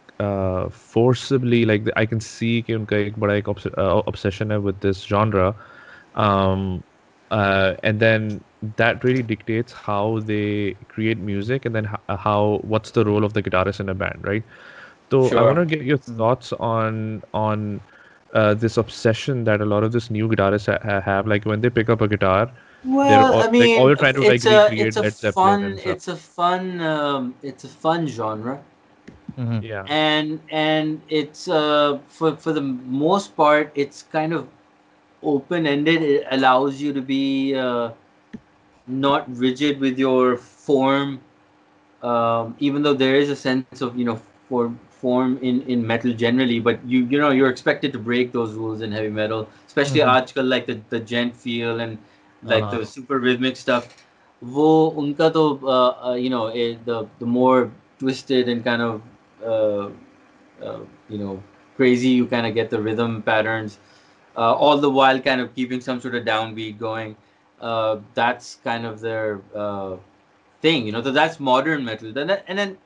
forcibly like I can see कि उनका एक बड़ा एक obsession है with this genre um, and then that really dictates how they create music and then how what's the role of the guitarist in a band, right? So I want Sure. to get your thoughts on this obsession that a lot of this new guitarists have. Like when they pick up a guitar, they're Well, all I like mean, all trying to like recreate Led Zeppelin and stuff. it's a fun genre, Yeah, and it's for the most part, it's kind of open ended. It allows you to be not rigid with your form, even though there is a sense of form in metal generally, but you're expected to break those rules in heavy metal, especially आजकल like the gent feel and like the super rhythmic stuff. वो उनका तो the more twisted and kind of uh, uh, you know crazy you kind of get the rhythm patterns, all the while kind of keeping some sort of downbeat going. That's kind of their thing, so that's modern metal. And then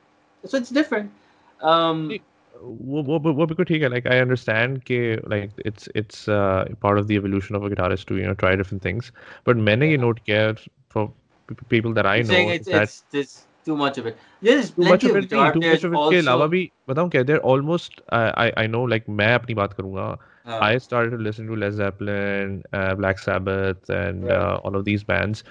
so it's different. Um, वो बिल्कुल ठीक है. Like I understand कि like it's part of the evolution of a guitarist to try different things. But मैंने ये yeah. note किया है for people that I You're know saying it's that it's there's too much of it. There's too much plenty of of it नहीं, guitar too much players of it के also. अलावा भी बताऊँ क्या, they're almost I know like मैं अपनी बात करूँगा. Uh, I started to listen to Led Zeppelin, Black Sabbath, and right, all of these bands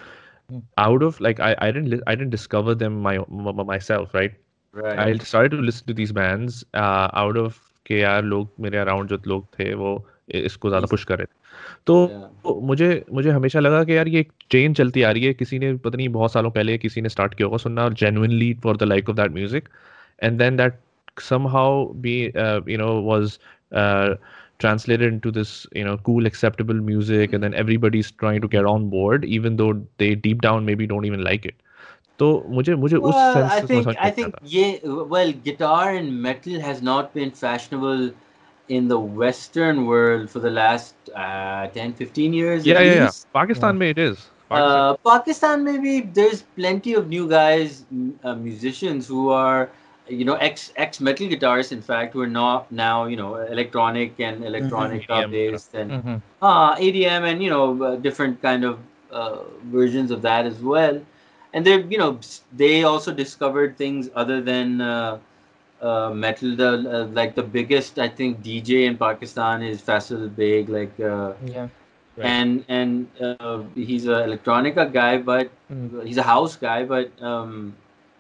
out of like I didn't discover them myself, right? I right. started to listen to these bands out of कि यार लोग मेरे around जो लोग थे वो इसको ज़्यादा Easy. पुश कर रहे थे. तो Yeah. मुझे मुझे हमेशा लगा कि यार ये एक चेन चलती आ रही है. किसी ने पता नहीं बहुत सालों पहले किसी ने स्टार्ट किया होगा सुनना genuinely for the like of that music, and then that somehow was uh, translated into this cool acceptable music, and then everybody's trying to get on board even though they deep down maybe don't even like it. तो मुझे मुझे उस Well, sense I से समझ think में I नहीं think आता. yeah. Well, guitar and metal has not been fashionable in the Western world for the last 10, 15 years at Yeah. least. Pakistan में it is. Pakistan. Pakistan, maybe there's plenty of new guys, musicians who are, ex metal guitarists. In fact, who are not now, electronic and electronica EDM वगैरह. based and EDM and different kind of versions of that as well. And they also discovered things other than metal. Like the biggest, I think, DJ in Pakistan is Faisal Beg. Like. Yeah. Right. And he's a electronica guy, but he's a house guy, but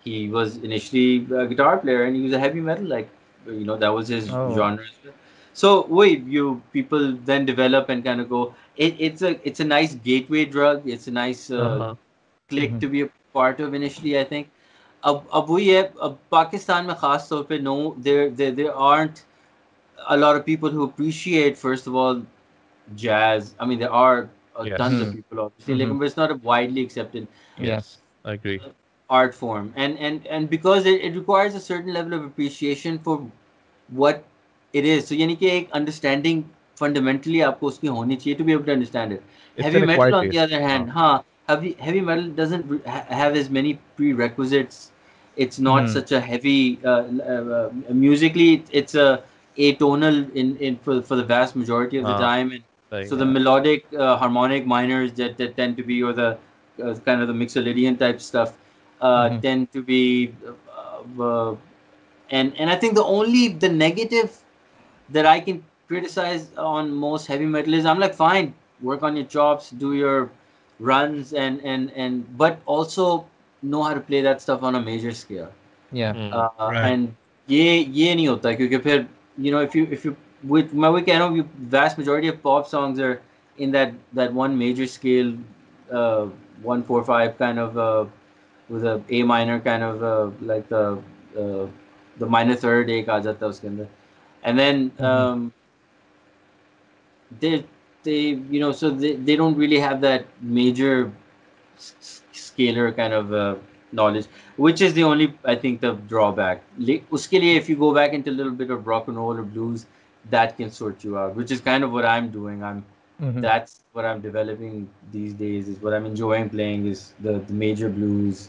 he was initially a guitar player and he was a heavy metal, like that was his Oh. genre as well. So wait, you people then develop and kind of go. It's a nice gateway drug. It's a nice Uh-huh. click to be a part of initially, I think. अब वही है, अब पाकिस्तान में खास तौर पे no, there aren't a lot of people who appreciate, first of all, jazz. I mean, there are tons Yes. of people, obviously, like, but it's not a widely accepted Yeah. Yes. I agree. art form, and because it requires a certain level of appreciation for what it is. So, यानी कि एक understanding fundamentally आपको उसकी होनी चाहिए to be able to understand it. It's Heavy an metal, acquired on the taste. other hand, heavy metal doesn't have as many prerequisites. It's not such a heavy musically. It's a atonal in for the vast majority of the Uh, time, and like so the melodic harmonic minors that tend to be, or the kind of the mixolydian type stuff tend to be and I think the negative that I can criticize on most heavy metal is, I'm like, fine, work on your chops, do your runs, and but also know how to play that stuff on a major scale. Yeah. Right. And ये नहीं होता क्योंकि फिर if you with मैं वही कह रहा हूँ vast majority of pop songs are in that one major scale, uh, 1-4-5 kind of, with a A minor kind of, like uh, the minor third एक आ जाता है उसके अंदर, and then they so they don't really have that major scalar kind of, knowledge, which is the only, I think, the drawback. Uske liye, if you go back into a little bit of rock and roll or blues, that can sort you out, which is kind of what I'm doing. That's what I'm developing these days. Is what I'm enjoying playing is the major blues,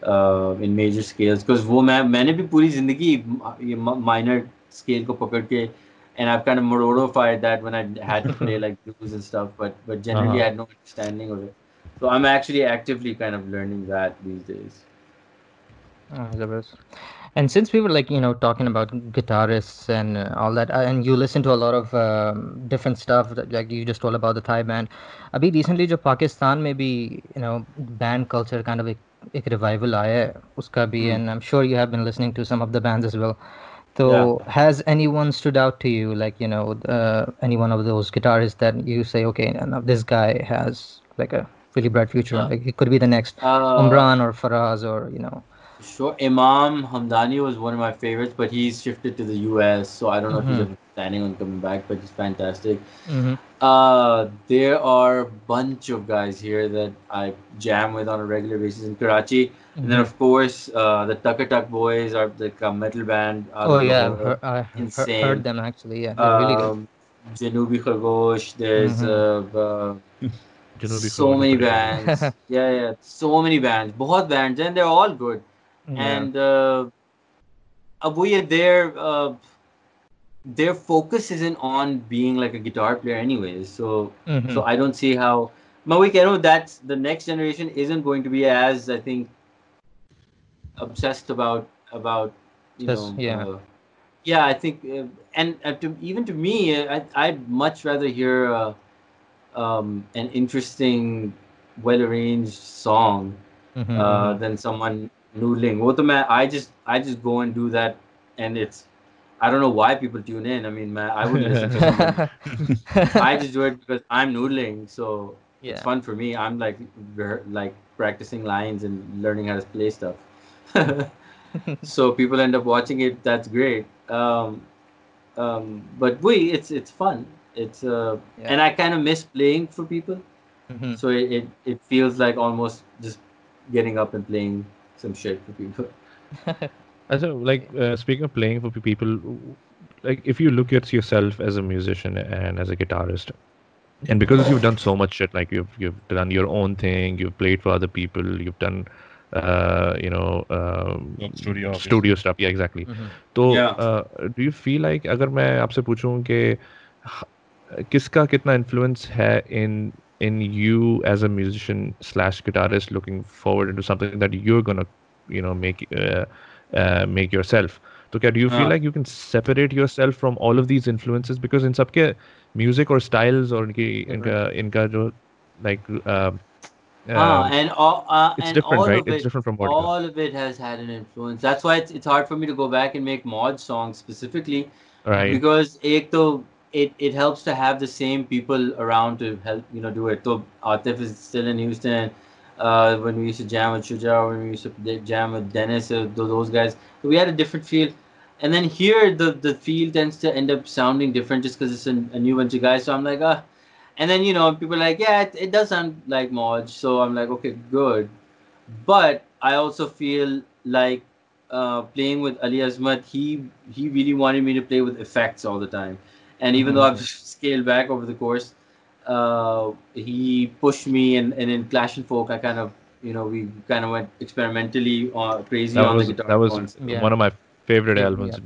in major scales. Because वो मैंने भी पूरी जिंदगी ये minor scale को पकड़ के, and I've kind of mortified that when I had to play like blues and stuff, but generally I had no understanding of it. So I'm actually actively kind of learning that these days. Zabardast. And since we were like, talking about guitarists and all that, and you listen to a lot of different stuff, like you just told about the Thai band. Abhi recently जो पाकिस्तान में भी, band culture kind of एक revival आया है, उसका भी, and I'm sure you have been listening to some of the bands as well. Yeah. So has anyone stood out to you, like, any one of those guitarists that you say, okay, now this guy has like a really bright future, like he could be the next Omran or Faraz or, Sure. Imam Hamdani was one of my favorites, but he's shifted to the US, so I don't know if he's ever planning on coming back, but he's fantastic. There are a bunch of guys here that I jam with on a regular basis in Karachi. And then, of course, the Tucker Tuck Boys are like a metal band out Oh of yeah, Lahore. I've heard them actually. Yeah, they're really good. Janubi Khargosh, there's Janubi so Khargosh many bade बढ़िया है. bands. Yeah, so many bands. बहुत bands, and they're all good. Yeah. And अब वो ये their focus isn't on being like a guitar player anyways. So I don't see how. But we can know that's the next generation isn't going to be as, I think, obsessed about Just, yeah. yeah, I think, and even to me, I'd much rather hear an interesting, well arranged song than someone noodling. वो तो मैं I just go and do that, and it's, I don't know why people tune in. I mean, I wouldn't listen to someone. I just do it because I'm noodling, so it's Yeah. fun for me. I'm like practicing lines and learning how to play stuff. So people end up watching it. That's great. But it's fun. It's and I kind of miss playing for people. So it feels like almost just getting up and playing some shit for people. So, like, speaking of playing for people, like, if you look at yourself as a musician and as a guitarist, and because you've done so much shit, like you've done your own thing, you've played for other people, you've done, studio stuff. Yeah, exactly. So, do you feel like, अगर मैं आपसे पूछूं कि किसका कितना influence है in you as a musician / guitarist looking forward into something that you're gonna, make yourself. So, do you feel like you can separate yourself from all of these influences, because in सबके music or styles or इनका जो like And all it's and different, all right? of It's it, different from what you. all of it has had an influence. That's why it's hard for me to go back and make Mauj songs specifically, Right. because it helps to have the same people around to help do it. So Atif is still in Houston. When we used to jam with Shuja, when we used to jam with Dennis, those guys, so we had a different feel. And then here, the feel tends to end up sounding different just because it's a new bunch of guys. So I'm like, and then people are like, yeah, it does sound like Mauj. So I'm like, okay, good. But I also feel like playing with Ali Azmat, he really wanted me to play with effects all the time. And even though I've scaled back over the course, he pushed me, and in Clash and Folk, I kind of, we kind of went experimentally crazy on the guitar That was tones. one of my favorite albums.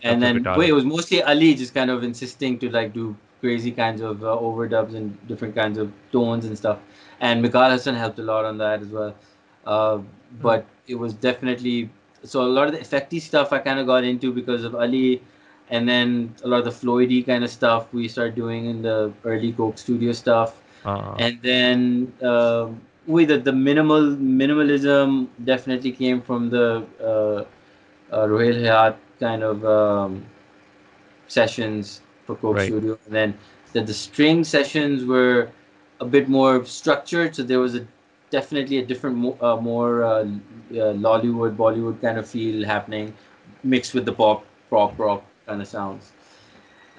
And then it was mostly Ali just kind of insisting to like do crazy kinds of overdubs and different kinds of tones and stuff. And Mikhail Hassan helped a lot on that as well. But it was definitely, so a lot of the effecty stuff I kind of got into because of Ali, and then a lot of the Floydy kind of stuff we started doing in the early Coke Studio stuff. And then with the minimalism definitely came from the Rohil Hayat kind of sessions for Coke Right. Studio, and then the string sessions were a bit more structured. So there was a definitely a different, more Lollywood, Bollywood kind of feel happening, mixed with the pop rock kind of sounds.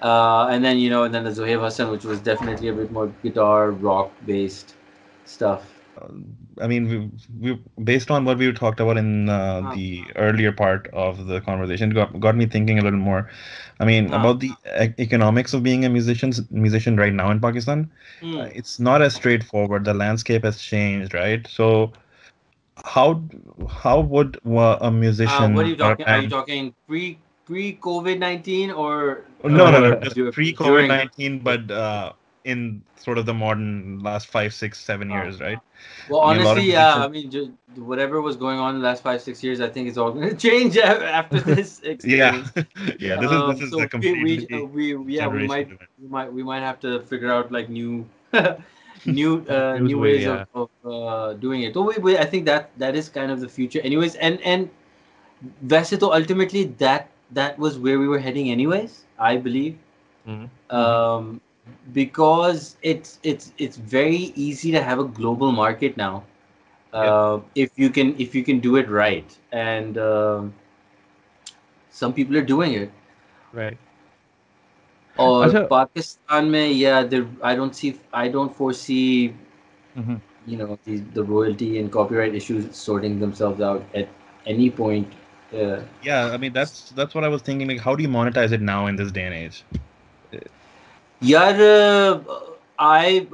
And then and then the Zohaib Hassan, which was definitely a bit more guitar rock based stuff. I mean, we based on what we talked about in Huh. the earlier part of the conversation, got me thinking a little more. I mean, Huh. about the economics of being a musician right now in Pakistan. Hmm. It's not as straightforward. The landscape has changed, right? So how how would a What are musician you or a talking? Are you band? talking pre COVID-19 or Oh, no, just during? pre-COVID-19, but in sort of the modern last 5, 6, 7 years, right? Well, I mean, a lot of honestly, yeah. musicians. I mean, just whatever was going on in the last 5, 6 years, I think it's all going to change after this Yeah, experience. yeah. This is a So completely yeah, generational event. we might have to figure out like new News new way, ways yeah. of doing it. So I think that is kind of the future, anyways. And वैसे तो ultimately that was where we were heading, anyways. I believe. Mhm. Hmm. Um, because it's very easy to have a global market now, Yep. if you can do it right, and some people are doing it. Right. Or अच्छा, Pakistan mein, yeah, I don't foresee Hmm. the royalty and copyright issues sorting themselves out at any point. Uh, Yeah, I mean that's what I was thinking. Like, how do you monetize it now in this day and age? यार I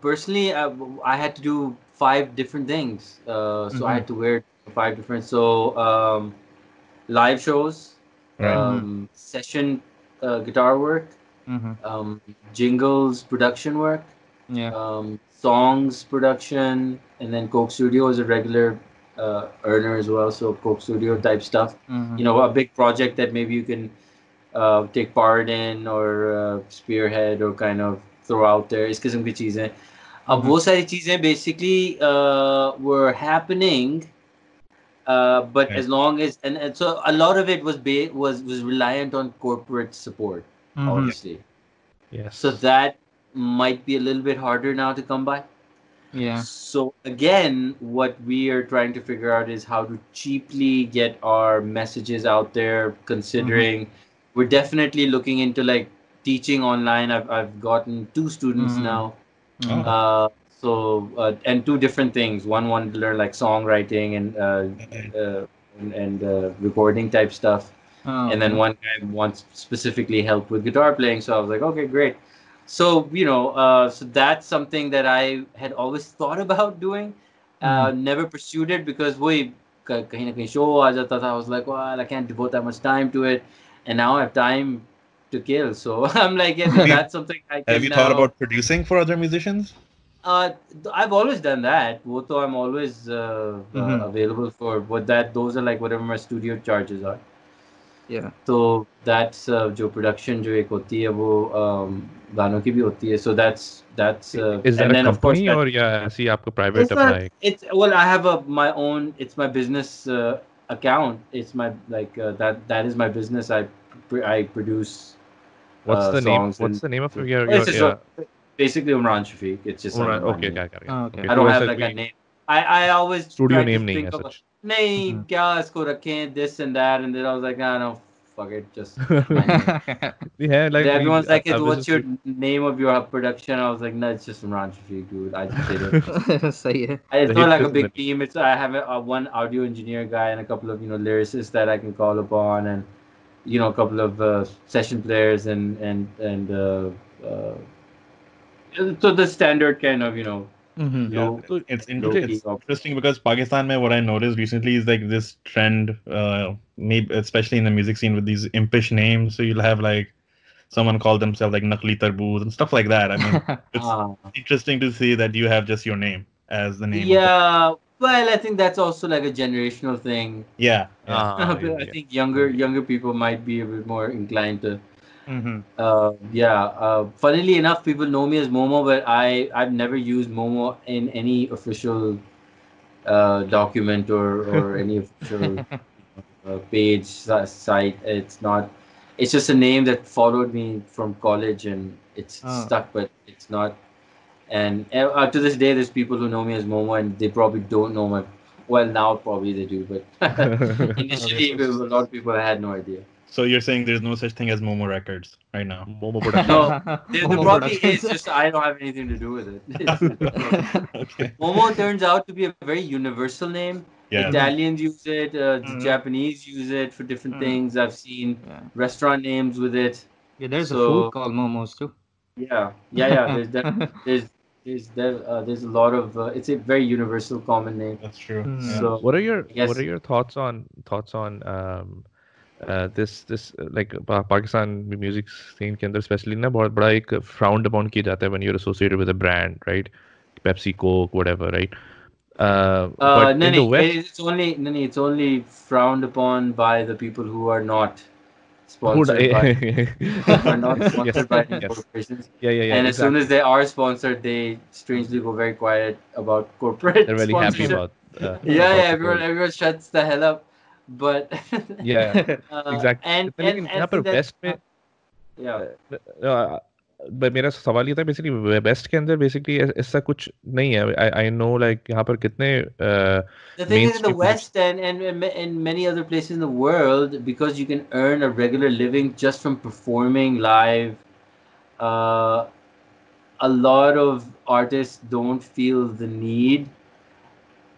personally I had to do 5 different things. So I Hmm. had to wear 5 different. So live shows, Right. session guitar work, Hmm. um, jingles production work, Yeah. songs production, and then Coke Studio is a regular earner as well. So Coke Studio type stuff. Hmm. A big project that maybe you can take part in or spearhead or kind of throw out there. इस किस्म की चीज़ें. अब Hmm. वो सारी चीज़ें basically were happening, but Right. as long as and so a lot of it was reliant on corporate support, Yep. Hmm. obviously. So yes. that might be a little bit harder now to come by. Yeah. So again, what we are trying to figure out is how to cheaply get our messages out there, Hmm. considering we're definitely looking into like teaching online. I've gotten 2 students Hmm. now. Hmm. Oh. And 2 different things. One wanted to learn like songwriting Right. and recording type stuff, Oh, and then okay. one guy wants specifically help with guitar playing. So I was like, okay, great. So so that's something that I had always thought about doing, Hmm. never pursued it because वही कहीं ना कहीं show आ जाता था. I was like, well, I can't devote that much time to it, and now I have time to kill. So I'm like, yeah, I if mean, that's something I have can you thought now. about producing for other musicians? Uh, I've always done that. वो तो I'm always Hmm. available for. But those are like whatever my studio charges are. Yeah. तो that's जो production जो एक होती है वो गानों की भी होती है. So that's Is that and a then of course company that or या ऐसी आपका private अपना एक? it's well I have my own. It's my business account. It's my like that is my business. I produce What's the name? songs What's and the name of it's your just yeah? basically Omran Shafique. It's just under my Okay, name. क्या कर गया? Oh, okay. Okay, I तो don't have वैसे like a कोई name. I always studio try to name नहीं है think of such. नहीं Hmm. क्या इसको रखें this and that, and then I was like, ah, no, fuck it, just my name. Yeah, like Everyone's like, I was what's just your name of your production? I was like, no, it's just Imran Shafiq, dude. I just did it. सही है. It's the not hit like a is big team. It's I have one audio engineer guy and a couple of lyricists that I can call upon, and a couple of session players uh, so the standard kind of Hmm. Yeah, low so it's low inter key. it's interesting because Pakistan, mein, what I noticed recently is like this trend, maybe especially in the music scene with these impish names. So you'll have like someone call themselves like Nakli Tarboos and stuff like that. I mean, it's Ah. interesting to see that you have just your name as the name of the. Yeah, well, I think that's also like a generational thing. Yeah, yeah. yeah, I yeah, think maybe. younger people might be a bit more inclined to. Hmm. Yeah. Funnily enough, people know me as Momo, but I've never used Momo in any official document or any official. page site. It's not. It's just a name that followed me from college, and it's Oh. stuck. But it's not. And to this day, there's people who know me as Momo, and they probably don't know my. Well, now probably they do, but initially, a lot of people had no idea. So you're saying there's no such thing as Momo Records right now? Momo Production. No, there Momo probably Productions. is. Just I don't have anything to do with it. Okay. Momo turns out to be a very universal name. Yeah. Italians use it. The Mm. Japanese use it for different Mm. things. I've seen Yeah. restaurant names with it. Yeah, there's a So food called momos too. yeah. There's a lot of. It's a very universal, common name. That's true. Mm. Yeah. So What are I guess your thoughts on this like Pakistan music scene के अंदर especially ना बहुत बड़ा एक frowned upon किया जाता है when you're associated with a brand, right? Pepsi, Coke, whatever, right? But no, in the West, it's only frowned upon by the people who are not who sponsored by are not yes, sponsored by any yes, corporations. yeah, And as soon as exactly. they are sponsored, they strangely go very quiet about corporate They're really happy sponsorship. about the whole. Everyone shuts the hell up. But Yeah, exactly. and लेकिन यहाँ पर and that West में yeah. मेरा सवाल ये था basically waste के अंदर बेसिकली ऐसा कुछ नहीं है आई नो लाइक यहाँ पर कितने The thing main is, in the stream music West and many other places in the world, because you can earn a regular living just from performing live, uh, a lot of artists don't feel the need,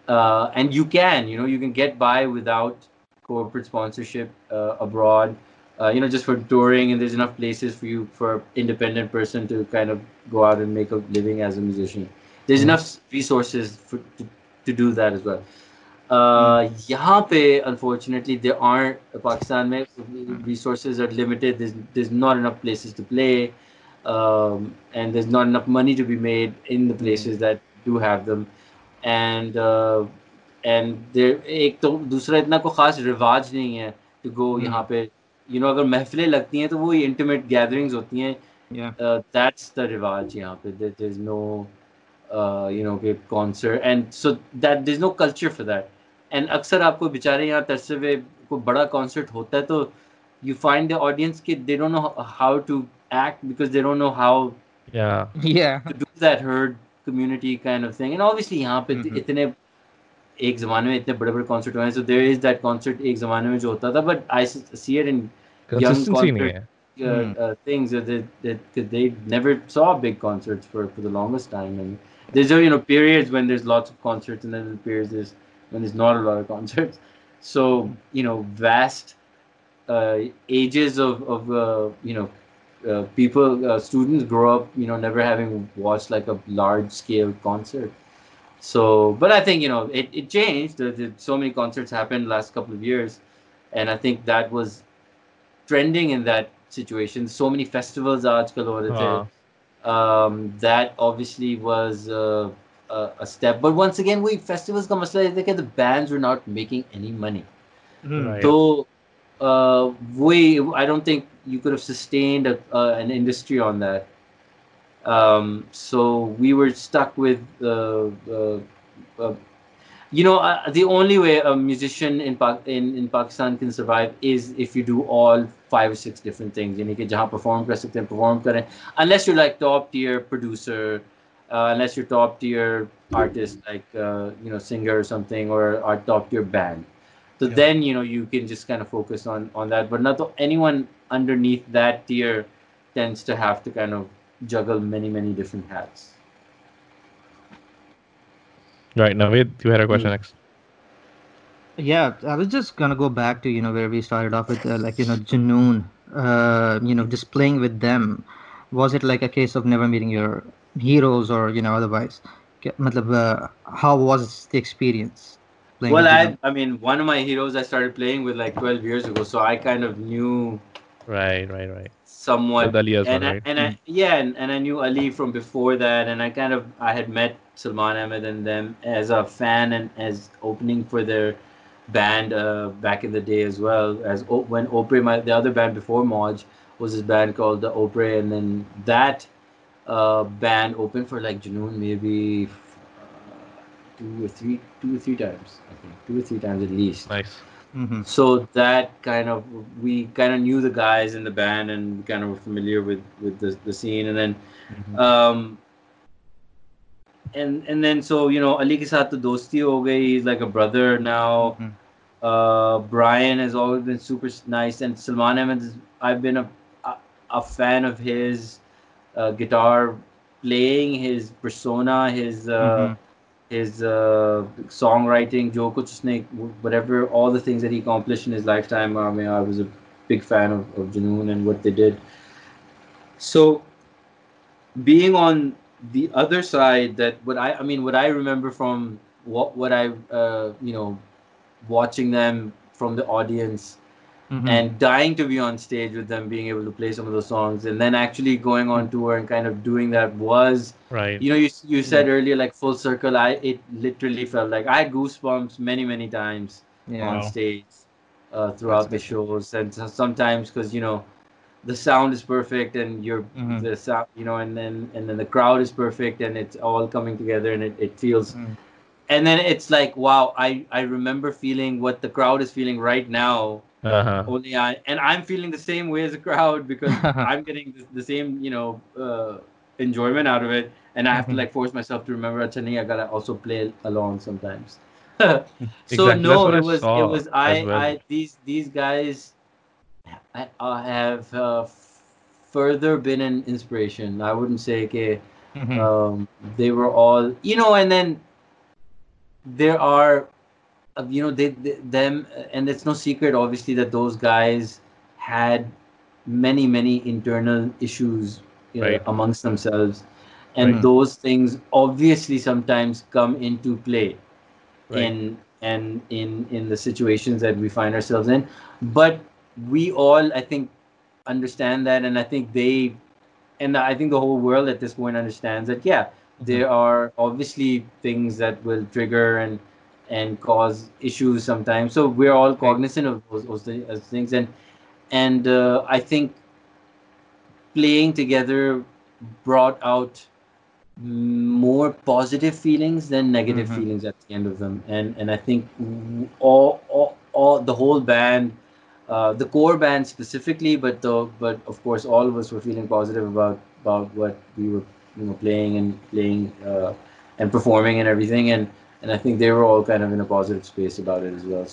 and you can get by without corporate sponsorship abroad. Just for touring, and there's enough places for you for independent person to kind of go out and make a living as a musician. There's enough resources to do that as well. यहाँ पे unfortunately there aren't Pakistan में resources are limited. There's not enough places to play, and there's not enough money to be made in the places that do have them. And there एक तो दूसरा इतना कोई खास रिवाज नहीं है to go यहाँ पे अगर महफिलें लगती हैं तो वो intimate gatherings होती हैं. Yeah. That's the रिवाज यहाँ पे. There's no concert, and so that there's no culture for that. And अक्सर आपको बेचारे यहाँ तरसे हुए कोई बड़ा concert होता है तो you find the audience कि they don't know how to act because they don't know how या Yeah. to do that herd community kind of thing. And obviously यहाँ पे इतने एक ज़माने में इतने बड़े-बड़े concert हुए हैं, so there is that concert एक ज़माने में जो होता था, but I see it in young consistency नहीं concert है things that they never saw big concerts for the longest time. And there's periods when there's lots of concerts, and then periods when there's not a lot of concerts. So vast ages of people, students grow up never having watched like a large scale concert. So but I think it changed. So many concerts happened last couple of years, and I think that was trending in that situation. So many festivals आजकल हो रहे थे. हाँ That obviously was a step. But once again, festivals का मसला ये था कि the bands were not making any money. right So I don't think you could have sustained an industry on that. So we were stuck with the only way a musician in Pakistan can survive is if you do all 5 or 6 different things. यानी कि जहाँ perform कर सकते हैं perform करें, unless you're like top tier producer, unless you're top tier artist like singer or something, or our top tier band. So then you can just kind of focus on that. But not anyone underneath that tier tends to have to kind of juggle many different hats. right Navaid, you had a question next. Yeah, I was just gonna go back to where we started off with Junoon. Just playing with them. Was it like a case of never meeting your heroes or otherwise? मतलब, how was the experience playing Well, with Junoon? I mean, one of my heroes I started playing with like 12 years ago, so I kind of knew right somewhat. with Ali Azmat, right And I knew Ali from before that, and I had met Salman Ahmed and them as a fan and as opening for their band back in the day as well, as when Opry, the other band before Mauj, was this band called the Opry, and then that band opened for like Junoon maybe 2 or 3 times, I think 2 or 3 times at least. nice Mm-hmm. So that kind of, we kind of knew the guys in the band and we kind of were familiar with the scene. And then Mhm. um and then, so Ali ke saath to dosti ho gayi. He's like a brother now. Mm-hmm. Brian has always been super nice, and Salman Ahmed I've been a, a fan of his guitar playing, his persona, Mm-hmm. his songwriting, jo kuch usne, whatever, all the things that he accomplished in his lifetime. I mean, I was a big fan of Junoon and what they did. So being on the other side, that I mean, what I remember from what I watching them from the audience Mm-hmm. and dying to be on stage with them, being able to play some of those songs, and then actually going on tour and kind of doing that was, Right. you said earlier, like full circle. It literally felt like I had goosebumps many times Yeah. on Wow. stage That's throughout the special. shows, and sometimes because the sound is perfect and Mm-hmm. the sound, and then the crowd is perfect and it's all coming together and it feels, Mm-hmm. and then it's like, wow, I remember feeling what the crowd is feeling right now. Uh-huh. Only I'm feeling the same way as the crowd because I'm getting the same enjoyment out of it, and I have to Mm-hmm. like force myself to remember, Chani, I gotta also play along sometimes. So Exactly. That's no, what I it saw was as well. I these guys have further been an inspiration. I wouldn't say okay, Mm-hmm. they were all, and then there are them, and it's no secret obviously that those guys had many internal issues Right. amongst themselves, and Right. Mm-hmm. those things obviously sometimes come into play Right. in the situations that we find ourselves in. But we all, I think, understand that, and I think the whole world at this point understands that, yeah, Mm-hmm. there are obviously things that will trigger and cause issues sometimes. So we're all Right. cognizant of those things, and I think playing together brought out more positive feelings than negative Mm-hmm. feelings at the end of them, and I think all the whole band, the core band specifically, but of course all of us were feeling positive about what we were playing and performing and everything, and I think they were all kind of in a positive space about it as well.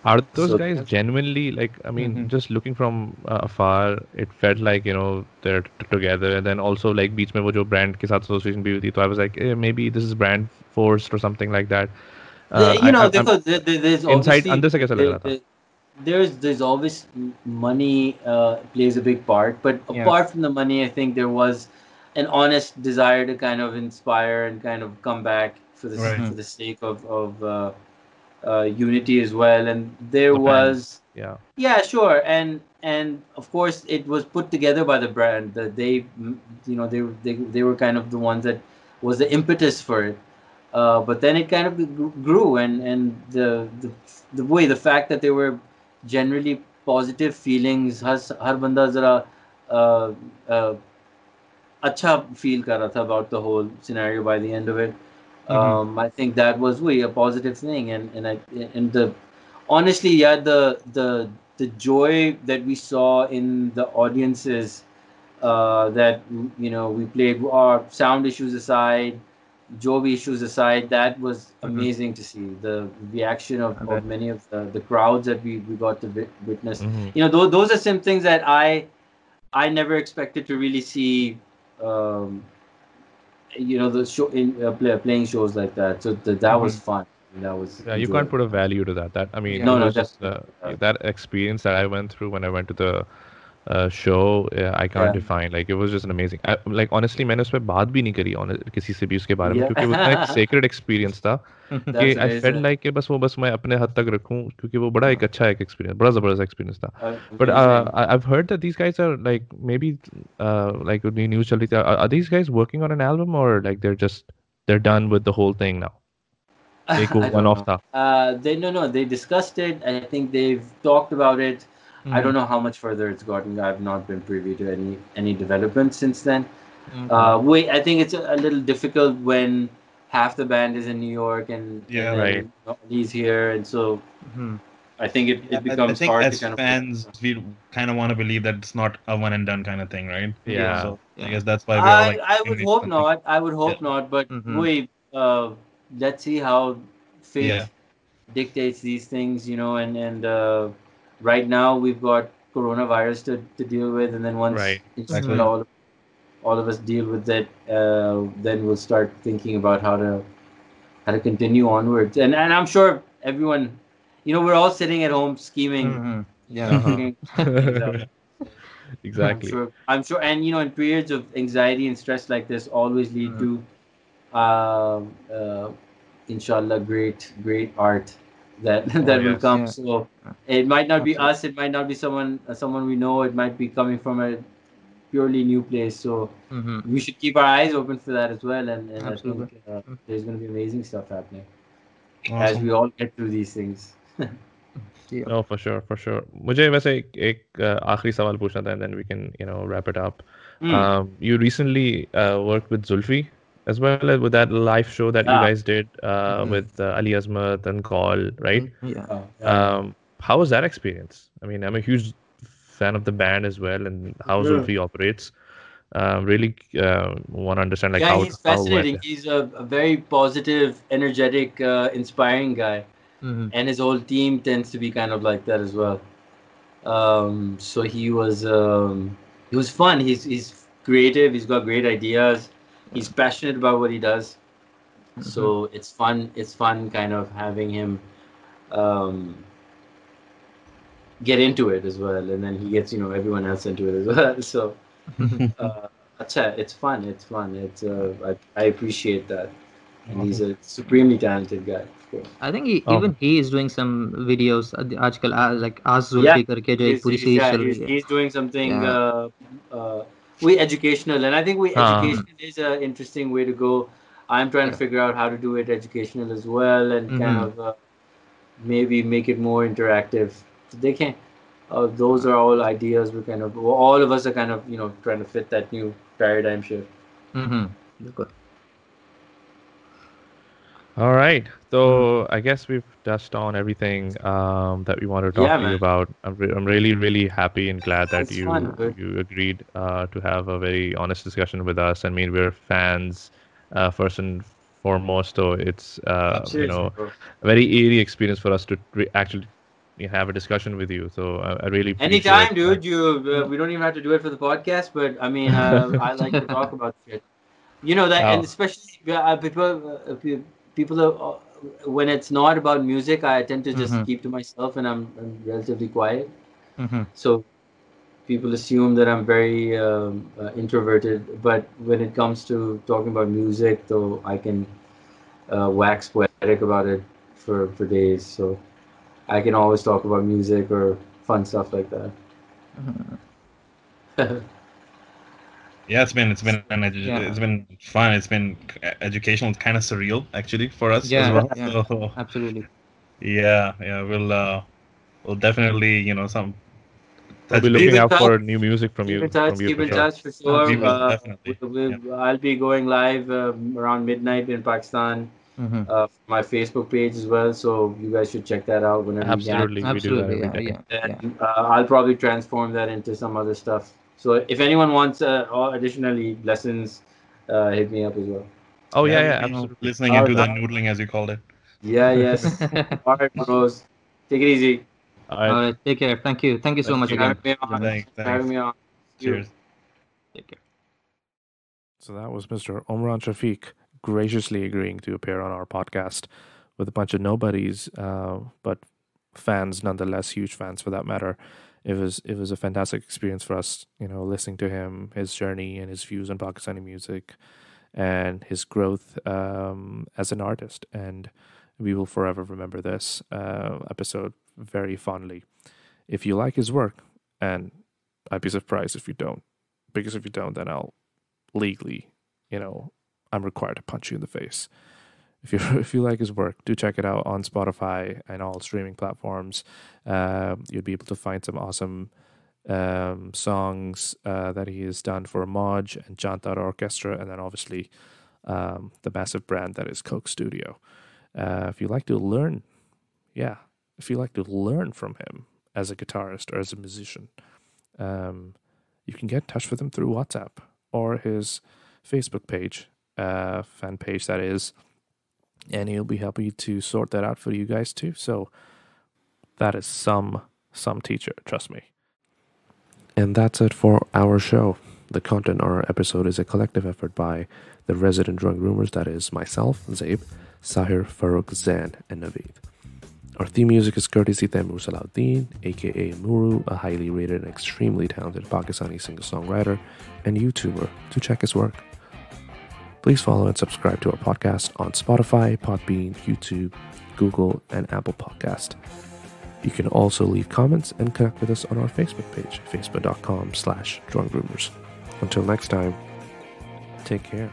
Are those So guys genuinely like, I mean, Mm-hmm. just looking from afar, it felt like, they're together. And then also like beach mein wo jo brand ke sath association bhi huई thi. So I was like, maybe this is brand forced or something like that. I'm there's inside obviously अंदर से कैसा लग रहा था. there's always money plays a big part, but Yeah. apart from the money, I think there was an honest desire to kind of inspire and kind of come back Right. Mm-hmm. for the sake of unity as well. And there The band. was, Yeah. yeah, sure, and of course it was put together by the brand. That they were kind of the ones that was the impetus for it. But then it kind of grew, and the fact that there were generally positive feelings, har banda zara uh, uh, अच्छा feel कर रहा था about the whole scenario by the end of it. Mm-hmm. I think that was really a positive thing, and the honestly, yeah, the joy that we saw in the audiences, that we played, our sound issues aside, job issues aside, that was Mm-hmm. amazing to see the reaction I of bet. many of the crowds that we got to witness. Hmm. Those are some things that I never expected to really see. Um, the show playing shows like that. So that Mm-hmm. was fun. That was Yeah, you can't put enjoyable. a value to that. I mean, Yeah. it No, no, was just definitely. that experience that I went through when I went to the show. I can't Yeah, define. Like it was just an amazing. Like honestly, मैंने उस पे बात भी नहीं करी किसी से भी उसके बारे में, क्योंकि वो इतना एक yeah. sacred experience था कि That's I felt amazing. like कि बस मैं अपने हद तक रखूं, क्योंकि वो बड़ा एक अच्छा एक experience, बड़ा जबरदस्त experience था. But Amazing. I've heard that these guys are like maybe like the news चल रही थी. Are these guys working on an album, or like they're done with the whole thing now? एक I one don't off know. था. They no, they discussed it. I think they've talked about it. I Mm-hmm. don't know how much further it's gotten. I've not been privy to any developments since then. Okay. Wait, I think it's a little difficult when half the band is in New York and Yeah. Right. then he's here, and so Mm-hmm. I think it, Yeah, it I becomes think hard to as kind of. fans, we kind of want to believe that it's not a one and done kind of thing, right? Yeah. So I Yeah. guess that's why we're all like, I would make hope something. not. I would Yeah, hope not. But Mm-hmm. wait, let's see how yeah, fate dictates these things, and right now we've got coronavirus to deal with, and then once Right. inshallah exactly. Mm-hmm. all of us deal with that, then we'll start thinking about how to continue onwards. And I'm sure everyone, we're all sitting at home scheming, Mm-hmm. Yeah. Uh-huh. figuring things out. So I'm Exactly. sure, and in periods of anxiety and stress like this, always lead Mm-hmm. to, uh, uh, inshallah, great art that Oh that will yes. come. Yeah. So it might not be Absolutely. us, it might not be someone we know, it might be coming from a purely new place. So Mm-hmm. we should keep our eyes open for that as well. And I Absolutely. think there's going to be amazing stuff happening as we Awesome. all get through these things. Yeah. No, for sure, for sure. मुझे वैसे एक आखिरी सवाल पूछना था, and then we can wrap it up. Hmm. You recently worked with Zulfi as well, with that live show that you Yeah. guys did Mm-hmm. with Ali Azmat and Call, right? Yeah. Yeah. How was that experience? I mean, I'm a huge fan of the band as well, and how Yeah. Zulfi operates. Really want to understand like Yeah, he's how it fascinating. went. He's a very positive, energetic, inspiring guy, Mm-hmm. and his whole team tends to be kind of like that as well. So he was fun. He's creative. He's got great ideas. Yeah. He's passionate about what he does. Mm-hmm. So it's fun. It's fun, kind of having him um, get into it as well, and then he gets everyone else into it as well. So it's fun. It's fun. I appreciate that, and he's Awesome. a supremely talented guy, of course. I think Oh, even he is doing some videos आजकल like आज Yeah, Zulfi करके जो एक he's, पूरी he's series yeah चल he's रही है. he's doing something Yeah. uh, we educational, and I think we huh. Mm-hmm. educational is an interesting way to go. I'm trying to Yeah. figure out how to do it educational as well, and kind Mm-hmm. of maybe make it more interactive. They can. Those are all ideas. All of us are kind of trying to fit that new paradigm shift. Mm-hmm. बिल्कुल. All right. Mm-hmm. So I guess we've touched on everything that we want to talk Yeah, to you man, about. I'm really, really happy and glad that it's fun, dude. you agreed to have a very honest discussion with us. I mean, we're fans first and foremost, so it's Seriously, bro. a very eerie experience for us to actually have a discussion with you. So I really appreciate Anytime, that. dude. Yeah. We don't even have to do it for the podcast, but I mean, I like to talk about shit. That, and Oh, especially people when it's not about music, I tend to just Mm-hmm. keep to myself, and I'm relatively quiet. Mm-hmm. So people assume that I'm very introverted, but when it comes to talking about music, though, I can wax poetic about it for days. So I can always talk about music or fun stuff like that. Mm-hmm. Yeah, it's Yeah. been fun. It's been educational. It's kind of surreal actually for us as Yeah. well. Yeah. So Absolutely. yeah, we'll definitely some we'll be touch Keep looking base. in out touch. for new music Keep in from touch. you Keep for in sure. touch for We sure. will Absolutely. definitely. Yeah. I'll be going live around midnight in Pakistan. Mm-hmm. My Facebook page as well, so you guys should check that out whenever you can. Absolutely, we do that Absolutely. every Yeah. day. Yeah. Yeah. And I'll probably transform that into some other stuff. So if anyone wants or additionally lessons, hit me up as well. Oh Yeah, yeah, we'll yeah, be No. absolutely. listening All into the right. noodling as you called it. Yeah. Yes. All right, bros. Take it easy. All All right. right. Take care. Thank you. Thank you so Thank much Thanks for you. again having me for on. joining us. Thanks. Thanks for having Thanks. me on. See you. Cheers. Take care. So that was Mr. Omran Shafique graciously agreeing to appear on our podcast with a bunch of nobodies, but fans nonetheless, huge fans for that matter. It was a fantastic experience for us, listening to him, his journey, and his views on Pakistani music, and his growth as an artist. And we will forever remember this episode very fondly. If you like his work, and I'd be surprised if you don't, because if you don't, then I'll legally, I'm required to punch you in the face. If you if you like his work, do check it out on Spotify and all streaming platforms. You'll be able to find some awesome songs that he has done for Mauj and Chand Tara Orchestra, and then obviously the massive brand that is Coke Studio. If you like to learn, yeah, if you like to learn from him as a guitarist or as a musician, you can get in touch with him through WhatsApp or his Facebook page, fan page that is, and he'll be happy to sort that out for you guys too. So that is some teacher, trust me. And that's it for our show. The content on our episode is a collective effort by the resident Drawingroomers, that is myself, Zaib, Sahir, Farouk, Zain, and Navaid. Our theme music is courtesy Taimur Salahuddin, aka Muru, a highly rated and extremely talented Pakistani singer-songwriter and YouTuber. To check his work, please follow and subscribe to our podcast on Spotify, Podbean, YouTube, Google, and Apple Podcast. You can also leave comments and connect with us on our Facebook page, facebook.com/Drawingroomers. Until next time, take care.